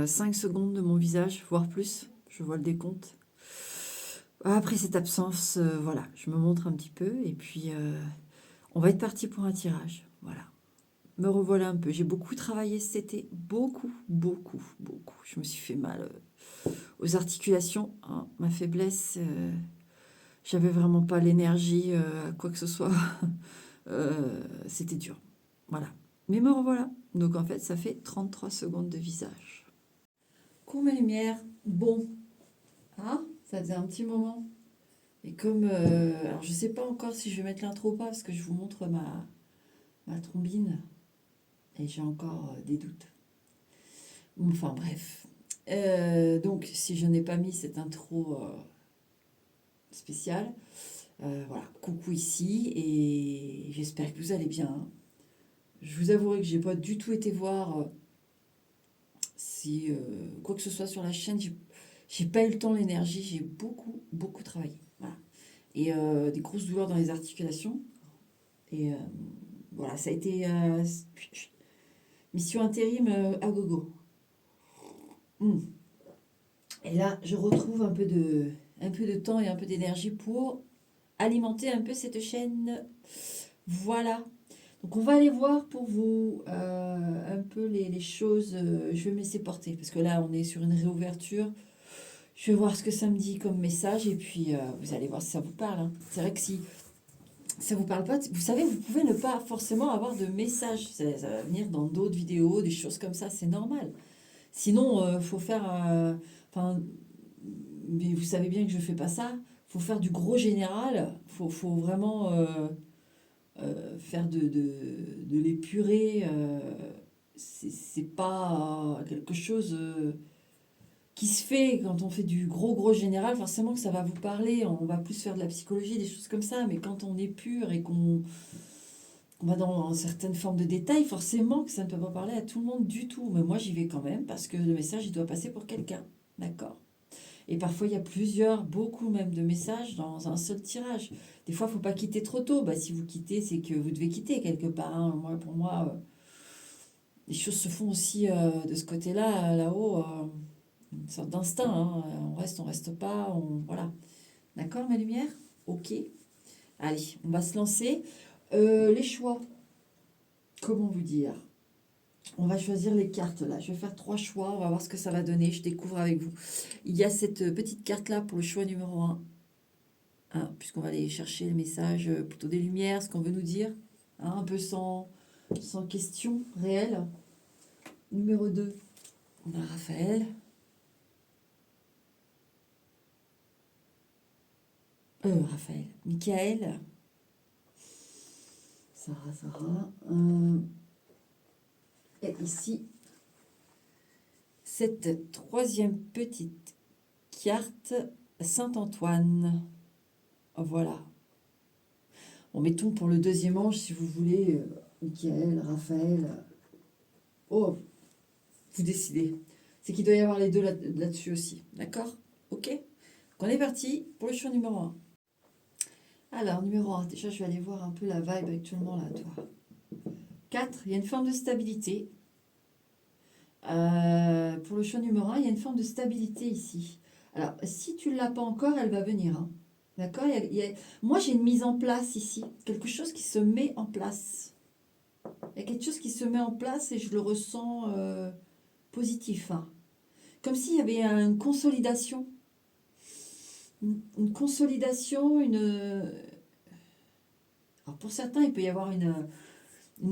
5 secondes de mon visage, voire plus. Je vois le décompte. Après cette absence, voilà, je me montre un petit peu et puis on va être parti pour un tirage. Voilà. Me revoilà un peu. J'ai beaucoup travaillé cet été. Beaucoup, beaucoup, beaucoup. Je me suis fait mal aux articulations, hein. Ma faiblesse, j'avais vraiment pas l'énergie à quoi que ce soit. C'était dur. Voilà. Mais me revoilà. Donc en fait, ça fait 33 secondes de visage. Coucou mes lumières. Bon. Hein, ça faisait un petit moment. Et comme... alors je sais pas encore si je vais mettre l'intro ou pas, parce que je vous montre ma trombine. Et j'ai encore des doutes. Enfin bref. Donc si je n'ai pas mis cette intro spéciale, voilà, coucou ici, et j'espère que vous allez bien. Je vous avouerai que j'ai pas du tout été voir si quoi que ce soit sur la chaîne. J'ai pas eu le temps, l'énergie, j'ai beaucoup, beaucoup travaillé. Voilà. Et des grosses douleurs dans les articulations. Et voilà, ça a été mission intérim à gogo. Et là, je retrouve un peu de temps et un peu d'énergie pour alimenter un peu cette chaîne. Voilà. Donc, on va aller voir pour vous un peu les choses. Je vais me laisser porter parce que là, on est sur une réouverture. Je vais voir ce que ça me dit comme message et puis vous allez voir si ça vous parle, hein. C'est vrai que si ça vous parle pas, vous savez, vous pouvez ne pas forcément avoir de message. Ça va venir dans d'autres vidéos, des choses comme ça, c'est normal. Sinon, faut faire. Enfin, mais vous savez bien que je fais pas ça. Faut faire du gros général. Faut vraiment faire de l'épuré. C'est pas quelque chose qui se fait quand on fait du gros général. Forcément que ça va vous parler. On va plus faire de la psychologie, des choses comme ça. Mais quand on est pur et qu'on va dans certaines formes de détails, forcément que ça ne peut pas parler à tout le monde du tout. Mais moi, j'y vais quand même parce que le message, il doit passer pour quelqu'un. D'accord? Et parfois, il y a plusieurs, beaucoup même de messages dans un seul tirage. Des fois, il ne faut pas quitter trop tôt. Bah, si vous quittez, c'est que vous devez quitter quelque part, hein. Moi, pour moi, les choses se font aussi de ce côté-là, là-haut, une sorte d'instinct, hein. On reste pas, voilà. D'accord, mes lumières? Ok. Allez, on va se lancer. Les choix, comment vous dire? On va choisir les cartes là. Je vais faire 3 choix. On va voir ce que ça va donner. Je découvre avec vous. Il y a cette petite carte là pour le choix numéro 1. Hein, puisqu'on va aller chercher le message plutôt des lumières, ce qu'on veut nous dire. Hein, un peu sans question réelle. Numéro 2, on a Raphaël. Raphaël. Michael. Sarah. Et ici, cette troisième petite carte, Saint-Antoine. Voilà. Bon, mettons pour le deuxième ange, si vous voulez, Michael, Raphaël. Oh, vous décidez. C'est qu'il doit y avoir les deux là-dessus aussi. D'accord? Ok? Donc on est parti pour le choix numéro 1. Alors, numéro 1, déjà je vais aller voir un peu la vibe actuellement là, toi. 4, il y a une forme de stabilité. Pour le choix numéro 1, il y a une forme de stabilité ici. Alors, si tu ne l'as pas encore, elle va venir, hein. D'accord? Moi, j'ai une mise en place ici. Quelque chose qui se met en place. Il y a quelque chose qui se met en place et je le ressens positif, hein. Comme s'il y avait une consolidation. Une consolidation, Alors pour certains, il peut y avoir une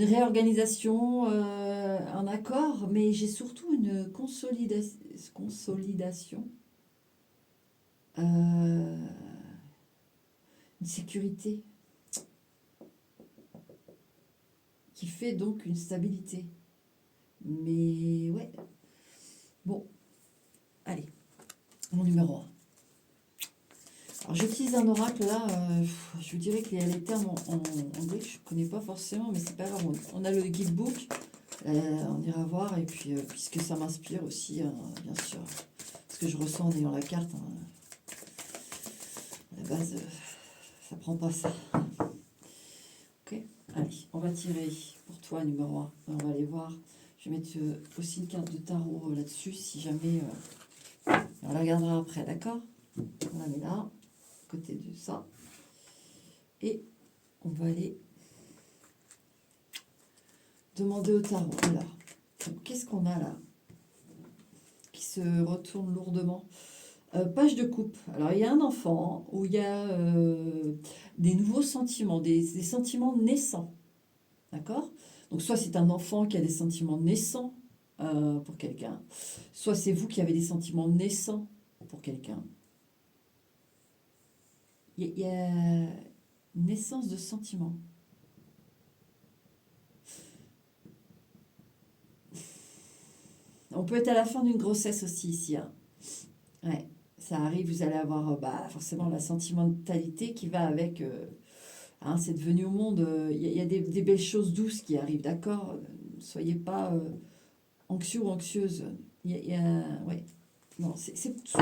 réorganisation, un accord, mais j'ai surtout une consolidation, une sécurité, qui fait donc une stabilité. Mais ouais, bon, allez, mon numéro 1. Alors j'utilise un oracle là, je vous dirais qu'il y a les termes en anglais que je ne connais pas forcément, mais c'est pas grave, on a le guidebook, on ira voir, et puis puisque ça m'inspire aussi, hein, bien sûr, ce que je ressens en ayant la carte, hein, à la base, ça prend pas ça. Ok, allez, on va tirer pour toi numéro 1, on va aller voir. Je vais mettre aussi une carte de tarot là-dessus, si jamais... on la regardera après, d'accord? On la met là, à côté de ça. Et on va aller demander au tarot. Alors, qu'est-ce qu'on a là qui se retourne lourdement? Page de coupe. Alors, il y a un enfant où il y a des nouveaux sentiments, des sentiments naissants. D'accord? Donc, soit c'est un enfant qui a des sentiments naissants pour quelqu'un, soit c'est vous qui avez des sentiments naissants pour quelqu'un. Il y a naissance de sentiments. On peut être à la fin d'une grossesse aussi ici. Hein. Ouais, ça arrive, vous allez avoir forcément la sentimentalité qui va avec cette venue au monde. Il y a des belles choses douces qui arrivent, d'accord? Ne soyez pas anxieux ou anxieuse. Ouais. Non,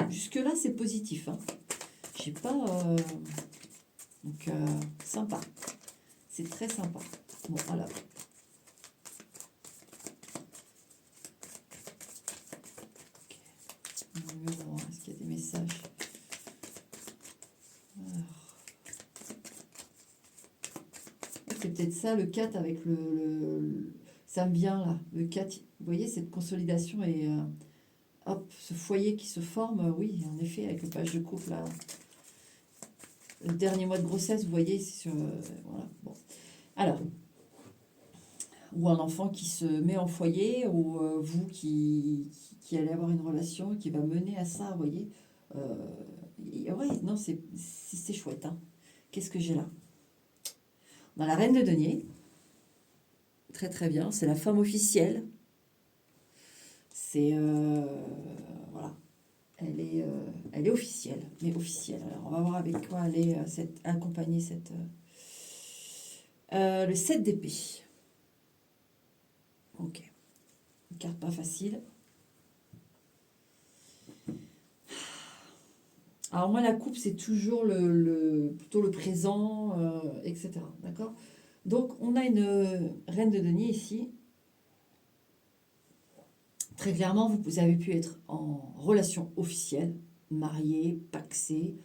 jusque-là, c'est positif. Hein. J'ai pas. Donc, sympa. C'est très sympa. Bon, alors. Numéro 1, est-ce qu'il y a des messages? C'est peut-être ça, le 4 avec ça me vient là. Le 4, vous voyez, cette consolidation et hop, ce foyer qui se forme, oui, en effet, avec le page de couple là. Le dernier mois de grossesse, vous voyez, c'est sur. Voilà, bon. Alors, ou un enfant qui se met en foyer, ou vous qui allez avoir une relation qui va mener à ça, vous voyez. Ouais, non, c'est chouette. Hein. Qu'est-ce que j'ai là? On a la reine de denier. Très très bien, c'est la femme officielle. C'est voilà, elle est officielle, mais officielle. Alors on va voir avec quoi elle est accompagnée cette le 7 d'épée. Ok, une carte pas facile. Alors moi la coupe c'est toujours plutôt le présent, etc. D'accord. Donc on a une reine de denier ici. Très clairement, vous avez pu être en relation officielle, marié, pacsé,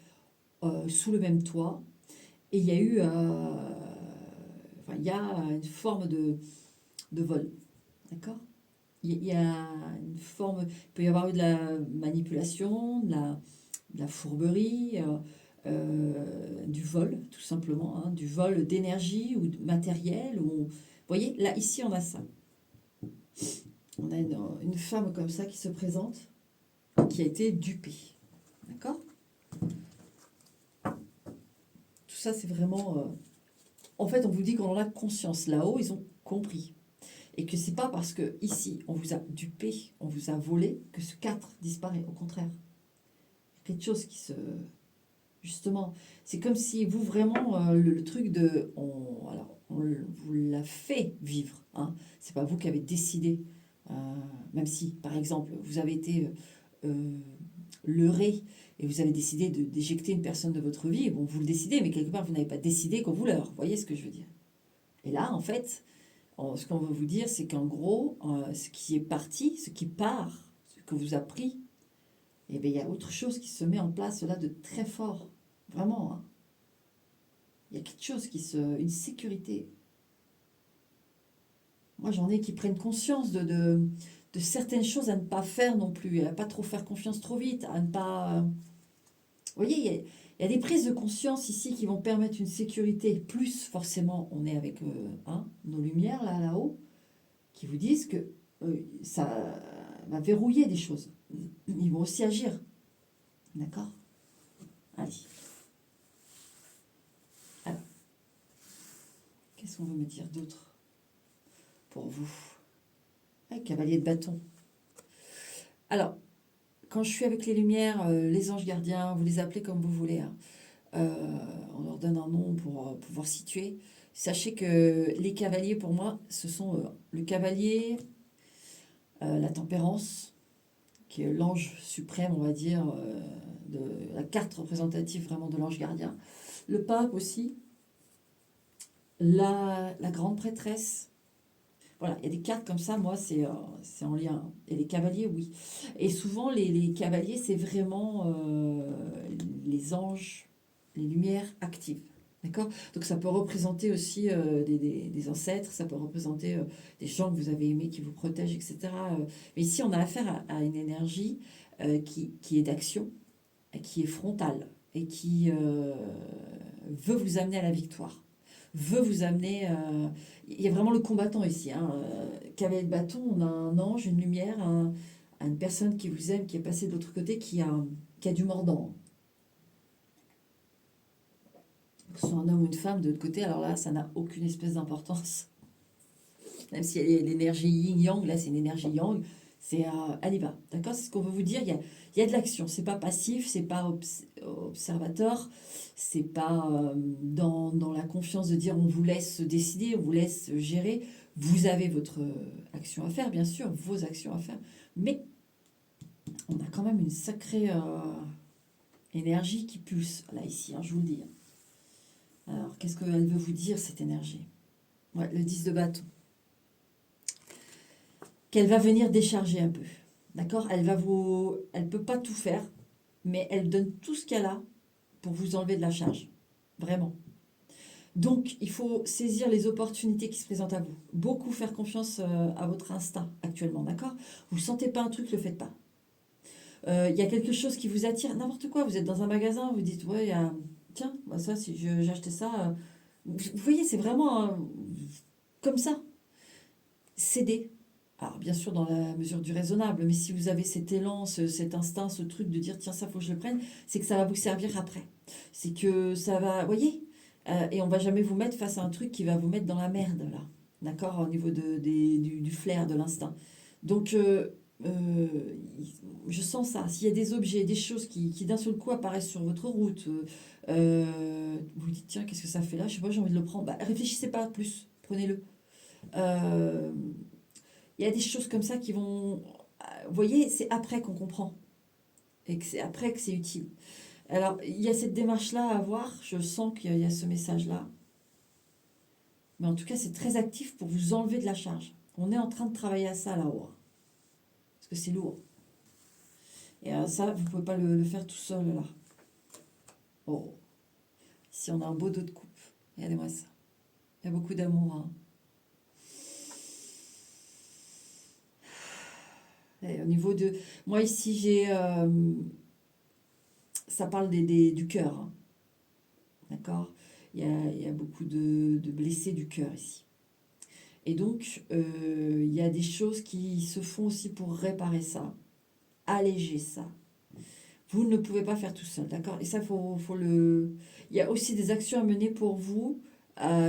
sous le même toit. Et il y a eu il y a une forme de vol. D'accord? Il y a une forme. Il peut y avoir eu de la manipulation, de la fourberie, du vol, tout simplement. Hein, du vol d'énergie ou de matériel. Vous voyez, là, ici, on a ça. On a une femme comme ça qui se présente, qui a été dupée. D'accord? Tout ça, c'est vraiment... En fait, on vous dit qu'on en a conscience. Là-haut, ils ont compris. Et que c'est pas parce que ici, on vous a dupé, on vous a volé, que ce 4 disparaît. Au contraire. Il y a quelque chose qui se... Justement, c'est comme si vous, vraiment, le truc de... on vous l'a fait vivre. Hein. C'est pas vous qui avez décidé. Même si, par exemple, vous avez été leurré et vous avez décidé d'éjecter une personne de votre vie, bon, vous le décidez, mais quelque part, vous n'avez pas décidé qu'on vous leurre. Vous voyez ce que je veux dire? Et là, en fait, ce qu'on veut vous dire, c'est qu'en gros, ce qui est parti, ce qui part, ce que vous a pris, eh bien, il y a autre chose qui se met en place là de très fort. Vraiment. Hein. Il y a quelque chose une sécurité. Moi, j'en ai qui prennent conscience de certaines choses à ne pas faire non plus, à ne pas trop faire confiance trop vite, à ne pas... Vous voyez, il y a des prises de conscience ici qui vont permettre une sécurité. Plus, forcément, on est avec nos lumières là-haut, qui vous disent que ça va verrouiller des choses. Ils vont aussi agir. D'accord? Allez. Alors, qu'est-ce qu'on veut me dire d'autre pour vous? Cavalier de bâton. Alors, quand je suis avec les lumières, les anges gardiens, vous les appelez comme vous voulez, hein, on leur donne un nom pour pouvoir situer. Sachez que les cavaliers, pour moi, ce sont le cavalier, la tempérance, qui est l'ange suprême, on va dire, de la carte représentative vraiment de l'ange gardien. Le pape aussi, la grande prêtresse, Voilà, il y a des cartes comme ça, moi, c'est en lien. Et les cavaliers, oui. Et souvent, les cavaliers, c'est vraiment les anges, les lumières actives. D'accord? Donc ça peut représenter aussi des ancêtres, ça peut représenter des gens que vous avez aimés, qui vous protègent, etc. Mais ici, on a affaire à une énergie qui est d'action, qui est frontale et qui veut vous amener à la victoire, veut vous amener... il y a vraiment le combattant ici. Hein. Cavalier de bâton, on a un ange, une lumière, une personne qui vous aime, qui est passée de l'autre côté, qui a du mordant. Que ce soit un homme ou une femme de l'autre côté, alors là, ça n'a aucune espèce d'importance. Même s'il y a l'énergie yin-yang, là c'est une énergie yang, elle y va. D'accord? C'est ce qu'on veut vous dire, il y a de l'action. C'est pas passif, c'est pas observateur, c'est pas dans la confiance de dire on vous laisse décider, on vous laisse gérer. Vous avez votre action à faire, bien sûr, vos actions à faire, mais on a quand même une sacrée énergie qui pulse, là ici, hein, je vous le dis. Alors, qu'est-ce qu'elle veut vous dire, cette énergie? Ouais, le 10 de bâton. Qu'elle va venir décharger un peu. D'accord? Elle peut pas tout faire, mais elle donne tout ce qu'elle a pour vous enlever de la charge. Vraiment. Donc, il faut saisir les opportunités qui se présentent à vous. Beaucoup faire confiance à votre instinct actuellement, d'accord? Vous ne sentez pas un truc, ne le faites pas. Il y a quelque chose qui vous attire, n'importe quoi. Vous êtes dans un magasin, vous dites, ouais, tiens, bah ça, si j'achetais ça... vous voyez, c'est vraiment comme ça. Céder. Alors, bien sûr, dans la mesure du raisonnable, mais si vous avez cet élan, cet instinct, ce truc de dire, tiens, ça, faut que je le prenne, c'est que ça va vous servir après. C'est que ça va, vous voyez, et on va jamais vous mettre face à un truc qui va vous mettre dans la merde, là. D'accord? Au niveau du flair, de l'instinct. Donc, euh, je sens ça. S'il y a des objets, des choses qui d'un seul coup apparaissent sur votre route, vous vous dites, tiens, qu'est-ce que ça fait là? Je sais pas, j'ai envie de le prendre. Bah, réfléchissez pas plus, prenez-le. Euh, il y a des choses comme ça qui vont... Vous voyez, c'est après qu'on comprend. Et que c'est après que c'est utile. Alors, il y a cette démarche-là à avoir. Je sens qu'il y a ce message-là. Mais en tout cas, c'est très actif pour vous enlever de la charge. On est en train de travailler à ça là-haut. Parce que c'est lourd. Et ça, vous ne pouvez pas le faire tout seul là. Oh. Ici, on a un beau dos de coupe. Regardez-moi ça. Il y a beaucoup d'amour. Hein. Et au niveau de... Moi, ici, j'ai... ça parle du cœur. Hein. D'accord? Il y a beaucoup de blessés du cœur ici. Et donc, il y a des choses qui se font aussi pour réparer ça, alléger ça. Vous ne pouvez pas faire tout seul, d'accord? Et ça, faut le... Il y a aussi des actions à mener pour vous.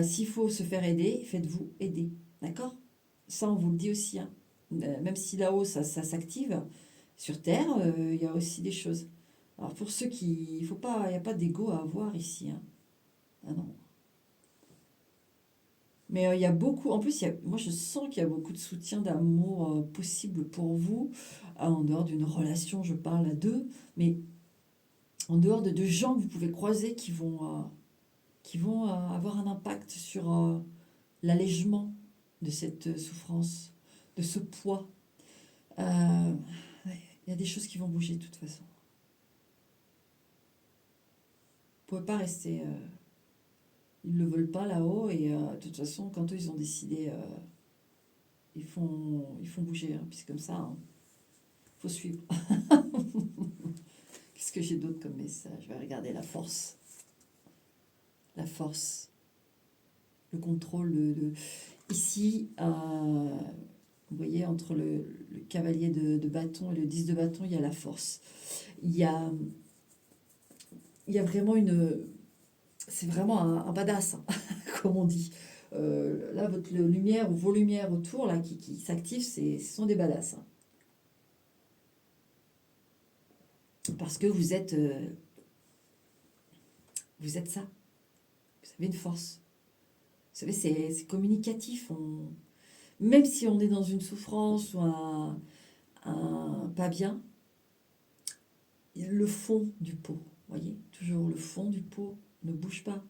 S'il faut se faire aider, faites-vous aider, d'accord? Ça, on vous le dit aussi. Hein. Même si là-haut, ça s'active, sur Terre, il y a aussi des choses. Alors, pour ceux qui... Il n'y a pas d'ego à avoir ici. Hein. Ah non. Mais il y a beaucoup, en plus, moi je sens qu'il y a beaucoup de soutien, d'amour possible pour vous, en dehors d'une relation, je parle à deux, mais en dehors de gens que vous pouvez croiser qui vont avoir un impact sur l'allègement de cette souffrance, de ce poids. Ouais, il y a des choses qui vont bouger de toute façon. Vous ne pouvez pas rester... ils ne le veulent pas là-haut, et de toute façon, quand eux, ils ont décidé... ils font bouger, hein, puis c'est comme ça, hein. Faut suivre. Qu'est-ce que j'ai d'autre comme message? Je vais regarder la force. La force. Le contrôle Ici, vous voyez, entre le cavalier de bâton et le 10 de bâton, il y a la force. Il y a, il y a vraiment une... C'est vraiment un badass, hein, comme on dit. Là, votre lumière ou vos lumières autour là, qui s'activent, ce sont des badass. Hein. Parce que vous êtes ça. Vous avez une force. Vous savez, c'est communicatif. Même si on est dans une souffrance ou un pas bien, le fond du pot, voyez, toujours le fond du pot ne bouge pas.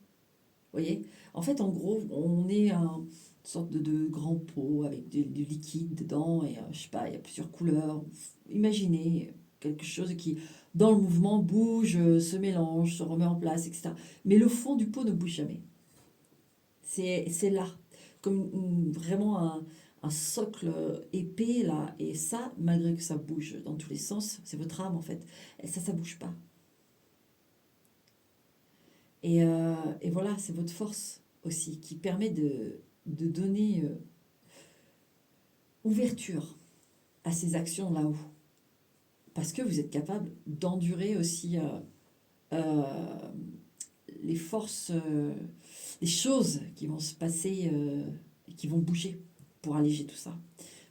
voyez? En fait, en gros, on est une sorte de grand pot avec du liquide dedans et je sais pas, il y a plusieurs couleurs. Imaginez quelque chose qui, dans le mouvement, bouge, se mélange, se remet en place, etc. Mais le fond du pot ne bouge jamais. C'est là, comme vraiment un socle épais là. Et ça, malgré que ça bouge dans tous les sens, c'est votre âme en fait. Et ça bouge pas. Et voilà, c'est votre force aussi qui permet de donner ouverture à ces actions là-haut. Parce que vous êtes capable d'endurer aussi euh, les forces, les choses qui vont se passer et qui vont bouger pour alléger tout ça.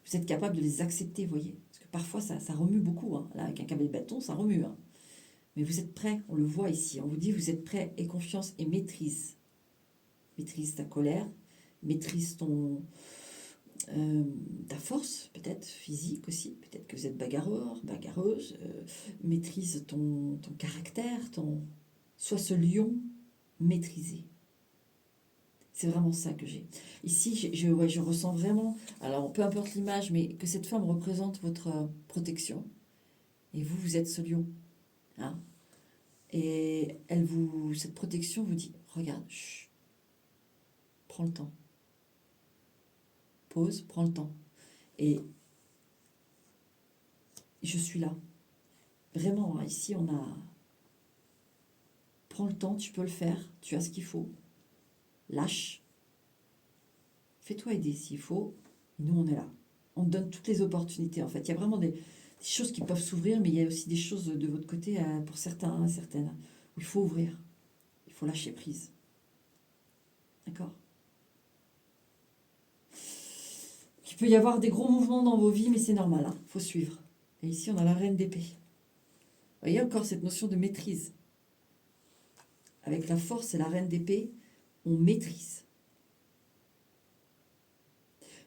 Vous êtes capable de les accepter, vous voyez. Parce que parfois, ça remue beaucoup. Hein. Là, avec un câble de bâton, ça remue. Hein. Mais vous êtes prêt, on le voit ici. On vous dit, vous êtes prêt et confiance et maîtrise. Maîtrise ta colère, maîtrise euh, ta force, peut-être physique aussi. Peut-être que vous êtes bagarreur, bagarreuse. Maîtrise ton caractère, sois ce lion maîtrisé. C'est vraiment ça que j'ai. Ici, ouais, je ressens vraiment, alors peu importe l'image, mais que cette femme représente votre protection. Et vous, vous êtes ce lion. Hein. Et cette protection vous dit, regarde, chut, prends le temps. Pause, prends le temps. Et je suis là. Vraiment, hein, ici, on a... Prends le temps, tu peux le faire, tu as ce qu'il faut. Lâche. Fais-toi aider s'il faut. Et nous, on est là. On te donne toutes les opportunités, en fait. Il y a vraiment des choses qui peuvent s'ouvrir, mais il y a aussi des choses de votre côté, pour certains, certaines, où il faut ouvrir. Il faut lâcher prise. D'accord? Il peut y avoir des gros mouvements dans vos vies, mais c'est normal, il faut suivre. Et ici, on a la reine d'épée. Vous voyez encore cette notion de maîtrise. Avec la force et la reine d'épée, on maîtrise.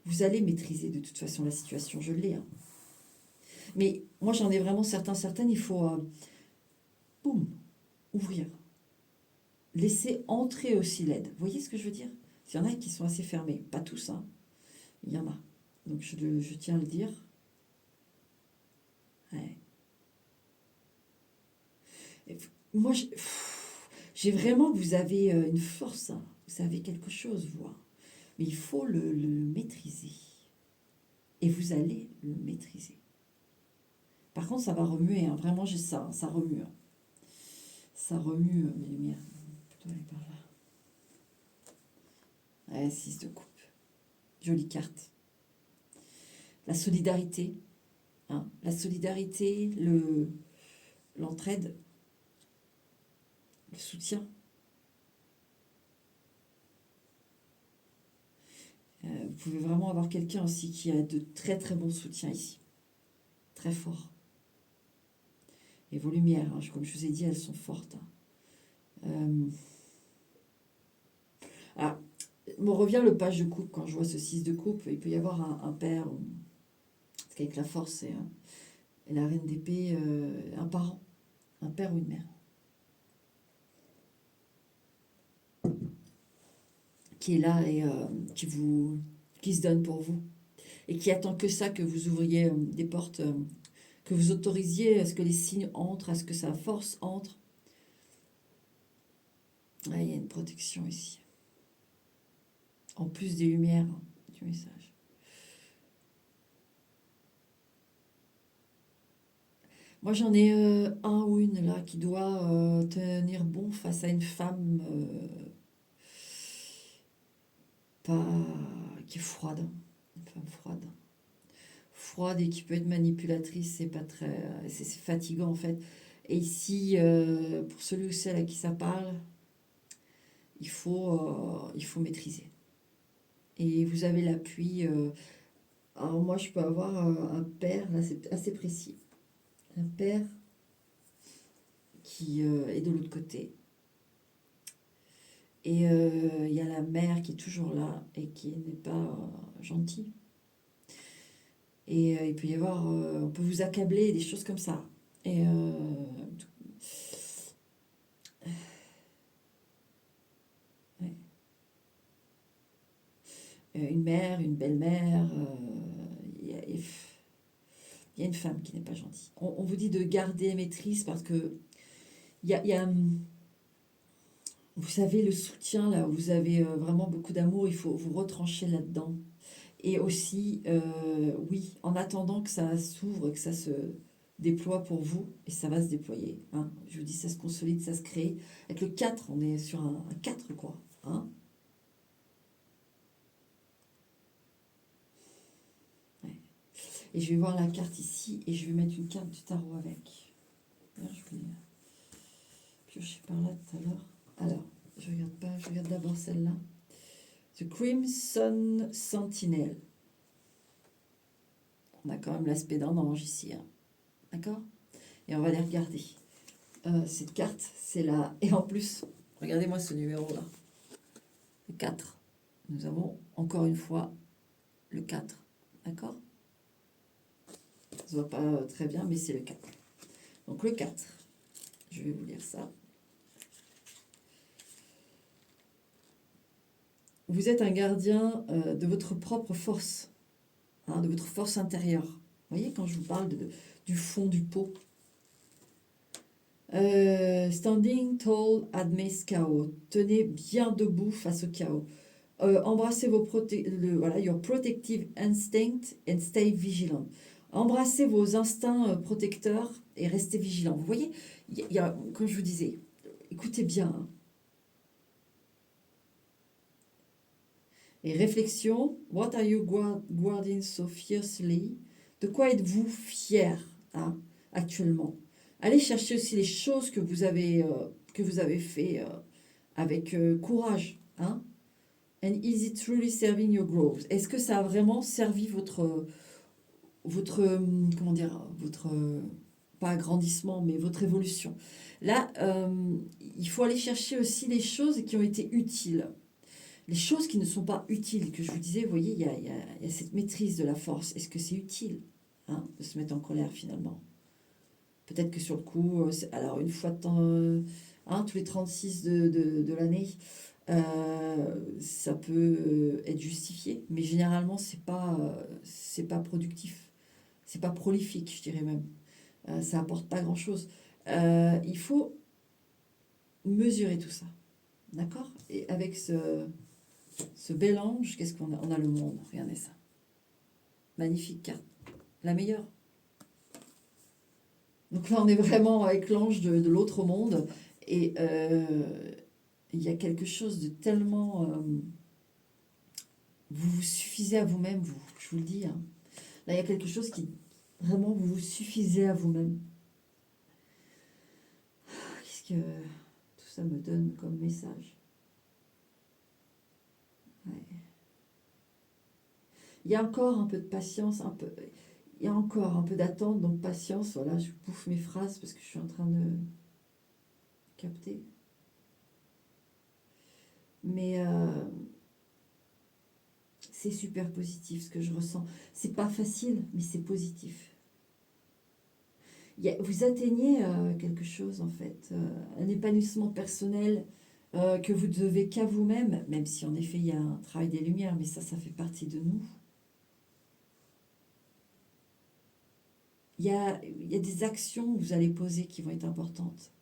Vous allez maîtriser de toute façon la situation, je l'ai. Hein. Mais moi, j'en ai vraiment certaines, il faut, boum, ouvrir. Laisser entrer aussi l'aide. Vous voyez ce que je veux dire? Il y en a qui sont assez fermés, pas tous, hein. Il y en a. Donc je tiens à le dire. Ouais. Moi, j'ai vraiment que vous avez une force, hein. Vous avez quelque chose, vous. Hein. Mais il faut le maîtriser. Et vous allez le maîtriser. Par contre, ça va remuer. Hein. Vraiment, j'ai ça. Hein. Ça remue. Hein. Ça remue mes lumières. Plutôt aller par là. Ouais, 6 de coupe. Jolie carte. La solidarité. Hein. La solidarité, l'entraide, le soutien. Vous pouvez vraiment avoir quelqu'un aussi qui a de très très bons soutiens ici. Très fort. Et vos lumières, hein, comme je vous ai dit, elles sont fortes. Hein. Ah, me revient le page de coupe quand je vois ce 6 de coupe. Il peut y avoir un père, parce qu'avec la force et la reine d'épée, un parent, un père ou une mère, qui est là et qui se donne pour vous. Et qui attend que ça, que vous ouvriez des portes, que vous autorisiez à ce que les signes entrent, à ce que sa force entre. Ah, il y a une protection ici. En plus des lumières du message. Moi, j'en ai un ou une là qui doit tenir bon face à une femme pas qui est froide, une femme froide, froide et qui peut être manipulatrice. C'est pas très, c'est fatigant en fait. Et ici, pour celui ou celle à qui ça parle, il faut maîtriser. Et vous avez l'appui. Alors moi, je peux avoir un père, là c'est assez précis, un père qui est de l'autre côté. Et il y a la mère qui est toujours là et qui n'est pas gentille. Et il peut y avoir, on peut vous accabler, des choses comme ça. Et ouais. une mère, une belle-mère. Il y a une femme qui n'est pas gentille. On vous dit de garder maîtrise parce que il y a, vous savez, le soutien, là où vous avez vraiment beaucoup d'amour, il faut vous retrancher là-dedans. Et aussi, oui, en attendant que ça s'ouvre, que ça se déploie pour vous, et ça va se déployer. Hein. Je vous dis, ça se consolide, ça se crée. Avec le 4, on est sur un 4, quoi. Hein. Ouais. Et je vais voir la carte ici, et je vais mettre une carte du tarot avec. Là, je vais piocher par là tout à l'heure. Alors, je regarde pas, je regarde d'abord celle-là. The Crimson Sentinel. On a quand même l'aspect d'un ange ici. Hein. D'accord? Et on va les regarder. Cette carte, c'est là. Et en plus, regardez-moi ce numéro-là. Le 4. Nous avons encore une fois le 4. D'accord? Ça ne se voit pas très bien, mais c'est le 4. Donc le 4. Je vais vous lire ça. Vous êtes un gardien de votre propre force, hein, de votre force intérieure. Vous voyez, quand je vous parle du fond du pot. Standing tall amidst chaos. Tenez bien debout face au chaos. Embrassez voilà, your protective instinct and stay vigilant. Embrassez vos instincts protecteurs et restez vigilants. Vous voyez, comme je vous disais, écoutez bien. Hein. Et réflexion, what are you guarding so fiercely? De quoi êtes-vous fier hein, actuellement? Allez chercher aussi les choses que vous avez fait avec courage. Hein? And is it truly serving your growth? Est-ce que ça a vraiment servi comment dire, pas agrandissement, mais votre évolution? Là, il faut aller chercher aussi les choses qui ont été utiles. Les choses qui ne sont pas utiles, que je vous disais, vous voyez, il y a cette maîtrise de la force. Est-ce que c'est utile hein, de se mettre en colère finalement? Peut-être que sur le coup, alors une fois de temps, tous les 36 de l'année, ça peut être justifié, mais généralement, c'est pas productif. C'est pas prolifique, je dirais même. Ça apporte pas grand-chose. Il faut mesurer tout ça. D'accord? Et avec ce bel ange, qu'est-ce qu'on a? On a le monde, regardez ça. Magnifique carte. La meilleure. Donc là, on est vraiment avec l'ange de l'autre monde. Et il y a quelque chose de tellement... vous vous suffisez à vous-même, je vous le dis. Hein. Là, il y a quelque chose qui... Vraiment, vous vous suffisez à vous-même. Qu'est-ce que tout ça me donne comme message? Ouais. Il y a encore un peu de patience, il y a encore un peu d'attente, donc patience. Voilà, je bouffe mes phrases parce que je suis en train de capter. Mais c'est super positif ce que je ressens. C'est pas facile, mais c'est positif. Vous atteignez quelque chose en fait, un épanouissement personnel que vous devez qu'à vous-même, même si en effet il y a un travail des lumières, mais ça fait partie de nous. Il y a des actions que vous allez poser qui vont être importantes.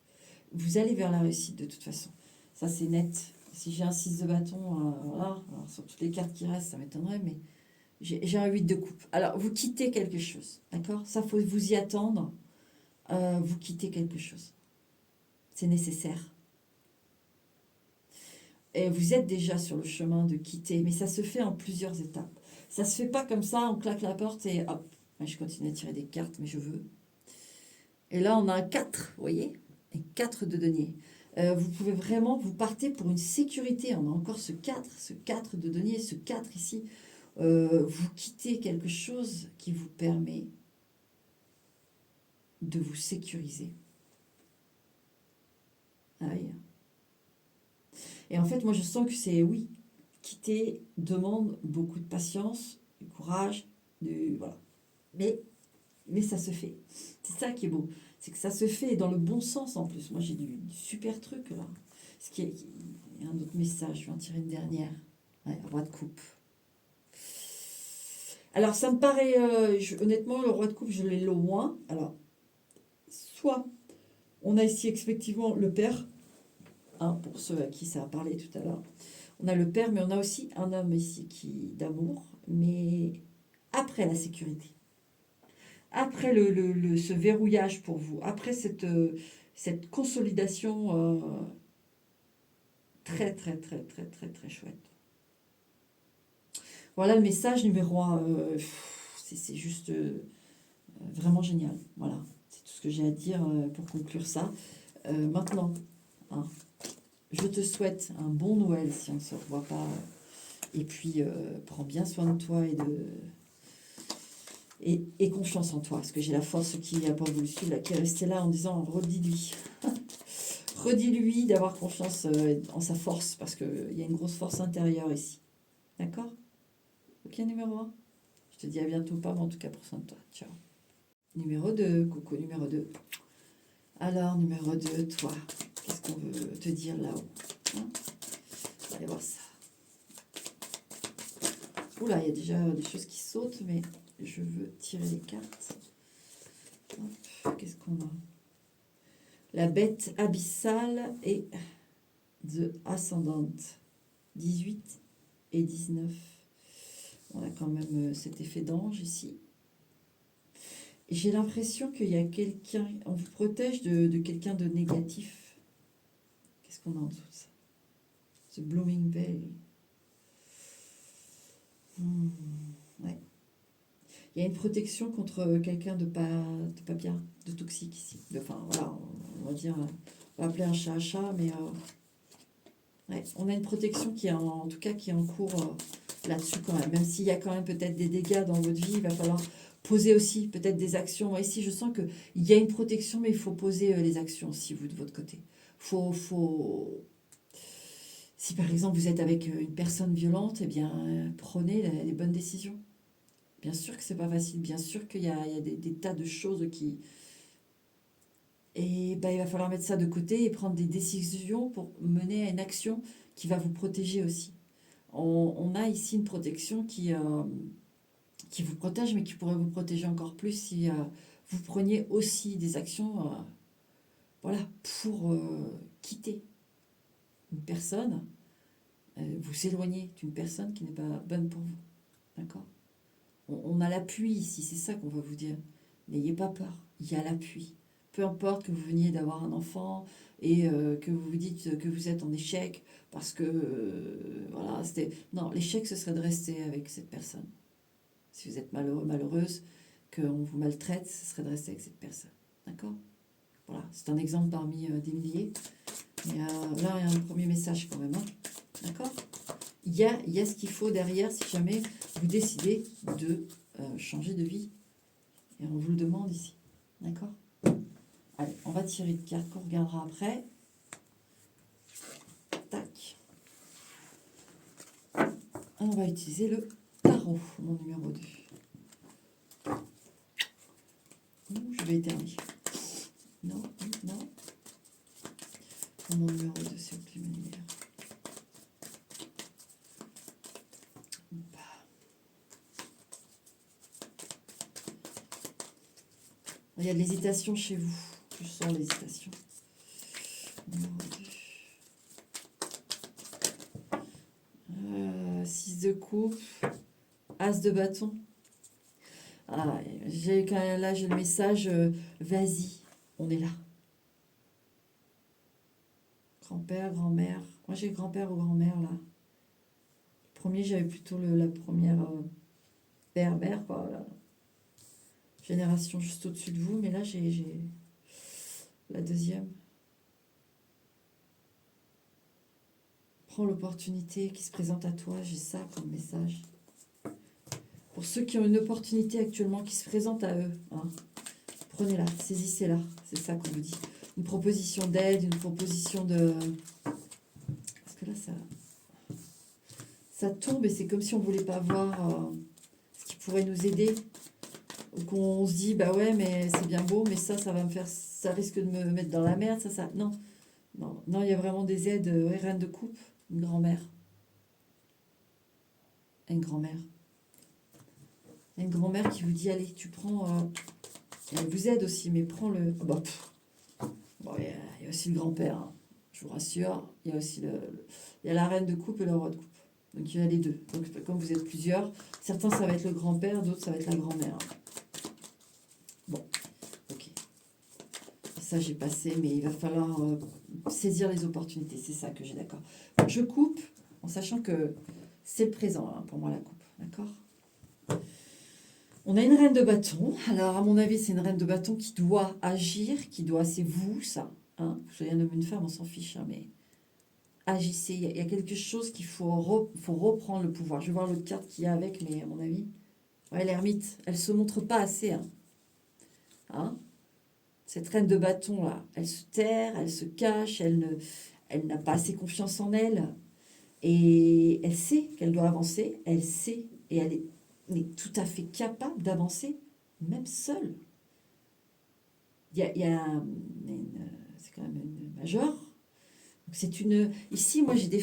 Vous allez vers la réussite de toute façon. Ça c'est net. Si j'ai un 6 de bâton, voilà, alors, sur toutes les cartes qui restent, ça m'étonnerait, mais j'ai un 8 de coupe. Alors vous quittez quelque chose, d'accord? Ça faut vous y attendre. Vous quittez quelque chose. C'est nécessaire. Et vous êtes déjà sur le chemin de quitter, mais ça se fait en plusieurs étapes. Ça se fait pas comme ça, on claque la porte et hop, je continue à tirer des cartes, mais je veux. Et là, on a un 4, vous voyez? Et 4 de denier. Vous pouvez vraiment, vous partez pour une sécurité. On a encore ce 4 de denier, ce 4 ici. Vous quittez quelque chose qui vous permet de vous sécuriser. Aïe. Et en fait, moi, je sens que c'est, oui, quitter demande beaucoup de patience, du courage, voilà. Mais ça se fait. C'est ça qui est beau. C'est que ça se fait dans le bon sens en plus. Moi, j'ai du super truc là. Il y a un autre message, je vais en tirer une dernière. Ouais, roi de coupe. Alors, ça me paraît, honnêtement, le roi de coupe, je l'ai le moins. Alors, soit on a ici effectivement le père, hein, pour ceux à qui ça a parlé tout à l'heure. On a le père, mais on a aussi un homme ici qui d'amour, mais après la sécurité. Après ce verrouillage pour vous, après cette consolidation très, très, très, très, très, très chouette. Voilà le message numéro un. C'est juste vraiment génial. Voilà, c'est tout ce que j'ai à dire pour conclure ça. Maintenant, hein, je te souhaite un bon Noël si on ne se revoit pas. Et puis, prends bien soin de toi et confiance en toi. Parce que j'ai la force qui n'a pas voulu suivre, qui est restée là en disant redis-lui. Redis-lui d'avoir confiance en sa force. Parce qu'il y a une grosse force intérieure ici. D'accord? Ok, numéro un. Je te dis à bientôt, pas, mais en tout cas, prends soin de toi. Ciao. Numéro 2, coucou, numéro 2. Alors, numéro 2, toi, qu'est-ce qu'on veut te dire là-haut, hein? On va aller voir ça. Oula, il y a déjà des choses qui sautent, mais je veux tirer les cartes. Qu'est-ce qu'on a? La bête abyssale et The Ascendant. 18 et 19. On a quand même cet effet d'ange ici. Et j'ai l'impression qu'il y a quelqu'un, on vous protège de quelqu'un de négatif. Qu'est-ce qu'on a en dessous de ça? The Blooming Veil. Ouais. Il y a une protection contre quelqu'un de pas bien, de toxique ici. Enfin, voilà, on va dire, on va appeler un chat, mais ouais, on a une protection qui est en tout cas qui est en cours là-dessus quand même. Même s'il y a quand même peut-être des dégâts dans votre vie, il va falloir poser aussi peut-être des actions. Moi ici, je sens qu'il y a une protection, mais il faut poser les actions aussi, vous, de votre côté. Si par exemple vous êtes avec une personne violente, eh bien, prenez les bonnes décisions. Bien sûr que c'est pas facile, bien sûr qu'il y a des tas de choses qui... Et ben, il va falloir mettre ça de côté et prendre des décisions pour mener à une action qui va vous protéger aussi. On a ici une protection qui vous protège, mais qui pourrait vous protéger encore plus si vous preniez aussi des actions voilà, pour quitter une personne, vous éloigner d'une personne qui n'est pas bonne pour vous. D'accord? On a l'appui ici, c'est ça qu'on va vous dire. N'ayez pas peur, il y a l'appui. Peu importe que vous veniez d'avoir un enfant et que vous vous dites que vous êtes en échec parce que voilà, c'était... Non, l'échec, ce serait de rester avec cette personne. Si vous êtes malheureux, malheureuse, qu'on vous maltraite, ce serait de rester avec cette personne. D'accord? Voilà, c'est un exemple parmi des milliers. Mais là, il y a un premier message quand même. Hein. D'accord? Il y a ce qu'il faut derrière si jamais vous décidez de changer de vie. Et on vous le demande ici. D'accord? Allez, on va tirer une carte qu'on regardera après. Tac. On va utiliser le tarot, mon numéro 2. Je vais éternuer. Non, non. Mon numéro 2, c'est au plus manière. Il y a de l'hésitation chez vous. Je sens l'hésitation. Numéro 2. 6 de coupe. As de bâton. Ah, j'ai le message. Vas-y, on est là. Grand-père, grand-mère. Moi, j'ai grand-père ou grand-mère, là. Le premier, j'avais plutôt la première père-mère, quoi. La génération juste au-dessus de vous. Mais là, j'ai la deuxième. Prends l'opportunité qui se présente à toi. J'ai ça comme message. Pour ceux qui ont une opportunité actuellement qui se présente à eux, hein, prenez-la, saisissez-la. C'est ça qu'on vous dit. Une proposition d'aide, une proposition de... Parce que là, ça tombe et c'est comme si on ne voulait pas voir ce qui pourrait nous aider. Ou qu'on se dit, bah ouais, mais c'est bien beau, mais ça va me faire... Ça risque de me mettre dans la merde, ça. Non, non, non, il y a vraiment des aides. Reine de coupe, une grand-mère. Une grand-mère. Il y a une grand-mère qui vous dit, allez, tu prends... elle vous aide aussi, mais prends le... Ah bah, bon, il y a aussi le grand-père, hein, je vous rassure. Il y a aussi il y a la reine de coupe et le roi de coupe. Donc il y a les deux. Donc comme vous êtes plusieurs, certains ça va être le grand-père, d'autres ça va être la grand-mère. Bon, ok. Ça j'ai passé, mais il va falloir saisir les opportunités. C'est ça que j'ai, d'accord. Je coupe en sachant que c'est le présent, hein, pour moi, la coupe. D'accord. On a une reine de bâton. Alors, à mon avis, c'est une reine de bâton qui doit agir, c'est vous, ça. Hein. Que vous soyez un homme ou une femme, on s'en fiche, hein, mais agissez. Il y a quelque chose qu'il faut reprendre le pouvoir. Je vais voir l'autre carte qu'il y a avec, mais à mon avis, ouais, l'ermite, elle se montre pas assez. Hein. Cette reine de bâton, là, elle se terre, elle se cache, elle n'a pas assez confiance en elle. Et elle sait qu'elle doit avancer, elle sait, et elle est tout à fait capable d'avancer, même seule. C'est quand même une majeure. C'est une. Ici, moi, j'ai des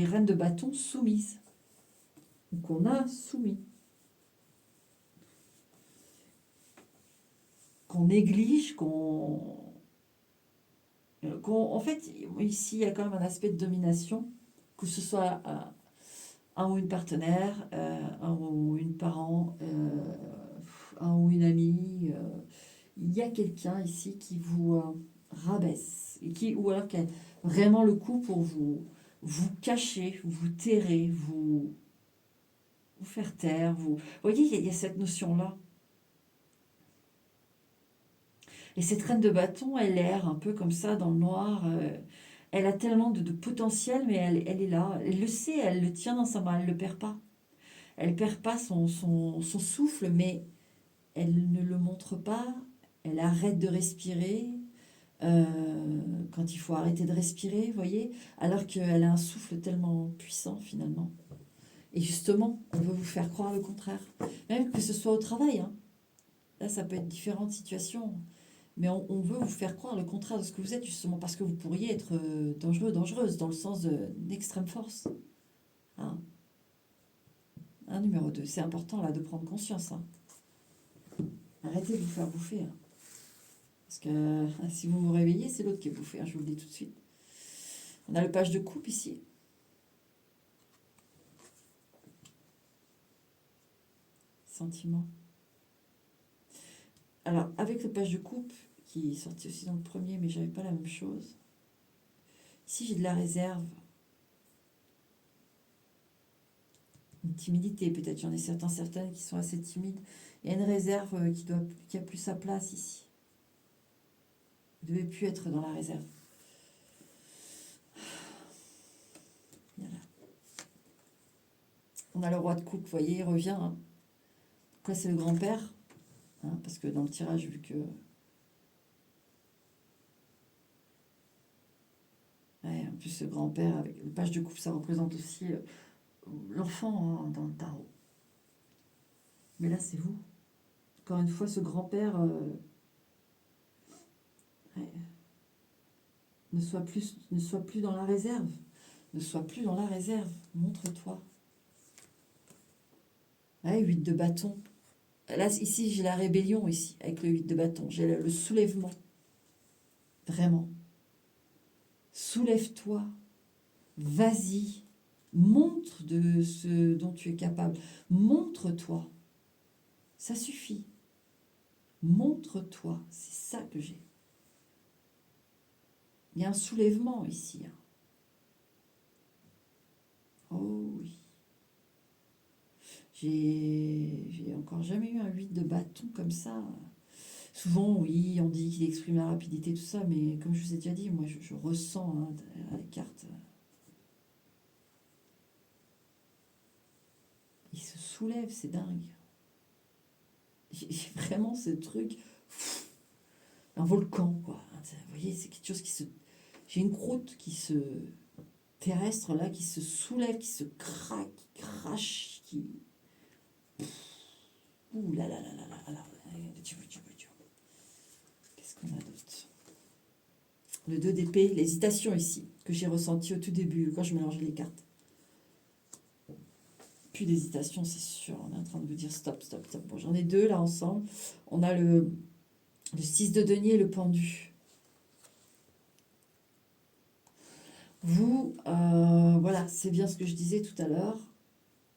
reines de bâton soumises, qu'on a soumis, qu'on néglige, en fait, ici, il y a quand même un aspect de domination, que ce soit un ou une partenaire, un ou une parent, un ou une amie. Il y a quelqu'un ici qui vous rabaisse, ou alors qui a vraiment le coup pour vous cacher, vous terrer, vous faire taire. Vous voyez, il y a cette notion-là. Et cette reine de bâton, elle erre un peu comme ça dans le noir. Elle a tellement de potentiel, mais elle est là. Elle le sait, elle le tient dans sa main, elle ne le perd pas. Elle ne perd pas son souffle, mais elle ne le montre pas. Elle arrête de respirer quand il faut arrêter de respirer, vous voyez, alors qu'elle a un souffle tellement puissant finalement. Et justement, on veut vous faire croire le contraire. Même que ce soit au travail. Hein. Là, ça peut être différentes situations. Mais on veut vous faire croire le contraire de ce que vous êtes, justement, parce que vous pourriez être dangereux, dangereuse, dans le sens d'extrême force. Hein. Numéro 2, c'est important là de prendre conscience. Hein. Arrêtez de vous faire bouffer. Hein. Parce que si vous vous réveillez, c'est l'autre qui est bouffé, hein, je vous le dis tout de suite. On a le page de coupe ici. Sentiment. Alors, avec le page de coupe, qui est sorti aussi dans le premier, mais j'avais pas la même chose. Ici, j'ai de la réserve. Une timidité, peut-être. J'en ai certaines qui sont assez timides. Il y a une réserve qui a plus sa place ici. Vous ne devez plus être dans la réserve. Voilà. On a le roi de coupe, vous voyez, il revient. Hein. Quoi, c'est le grand-père, hein, parce que dans le tirage, vu que... Ouais, en plus, ce grand-père, avec le page de coupe, ça représente aussi l'enfant, hein, dans le tarot. Mais là, c'est vous. Encore une fois, ce grand-père ouais, ne soit plus dans la réserve. Ne soit plus dans la réserve. Montre-toi. Ouais, 8 de bâton. Là, ici, j'ai la rébellion, ici, avec le 8 de bâton. J'ai le soulèvement. Vraiment. Soulève-toi. Vas-y. Montre de ce dont tu es capable. Montre-toi. Ça suffit. Montre-toi. C'est ça que j'ai. Il y a un soulèvement ici. Hein. Oh oui. J'ai encore jamais eu un 8 de bâton comme ça. Souvent, oui, on dit qu'il exprime la rapidité, tout ça, mais comme je vous ai déjà dit, moi, je ressens hein, les cartes. Il se soulève, c'est dingue. J'ai vraiment ce truc, un volcan, quoi. Vous voyez, c'est quelque chose qui se... J'ai une croûte qui se... terrestre, là, qui se soulève, qui se craque, qui crache, qui... Ouh là là là là là là. Qu'est-ce qu'on a d'autre? Le 2 d'épée, l'hésitation ici, que j'ai ressenti au tout début, quand je mélangeais les cartes. plus d'hésitation, c'est sûr. On est en train de vous dire stop, stop, stop. Bon, j'en ai deux là ensemble. On a le 6 de denier et le pendu. Vous, voilà, c'est bien ce que je disais tout à l'heure.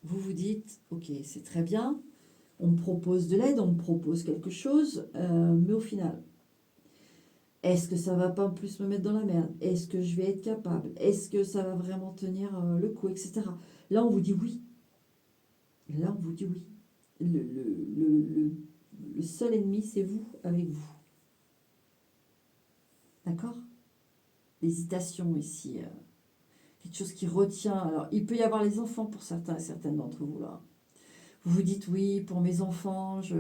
Vous vous dites, ok, c'est très bien. On me propose de l'aide, on me propose quelque chose, mais au final, est-ce que ça va pas plus me mettre dans la merde? Est-ce que je vais être capable? Est-ce que ça va vraiment tenir le coup, etc. Là, on vous dit oui. Là, on vous dit oui. Le seul ennemi, c'est vous avec vous. D'accord? L'hésitation ici. Quelque chose qui retient. Alors, il peut y avoir les enfants pour certains et certaines d'entre vous là. Vous vous dites oui, pour mes enfants, je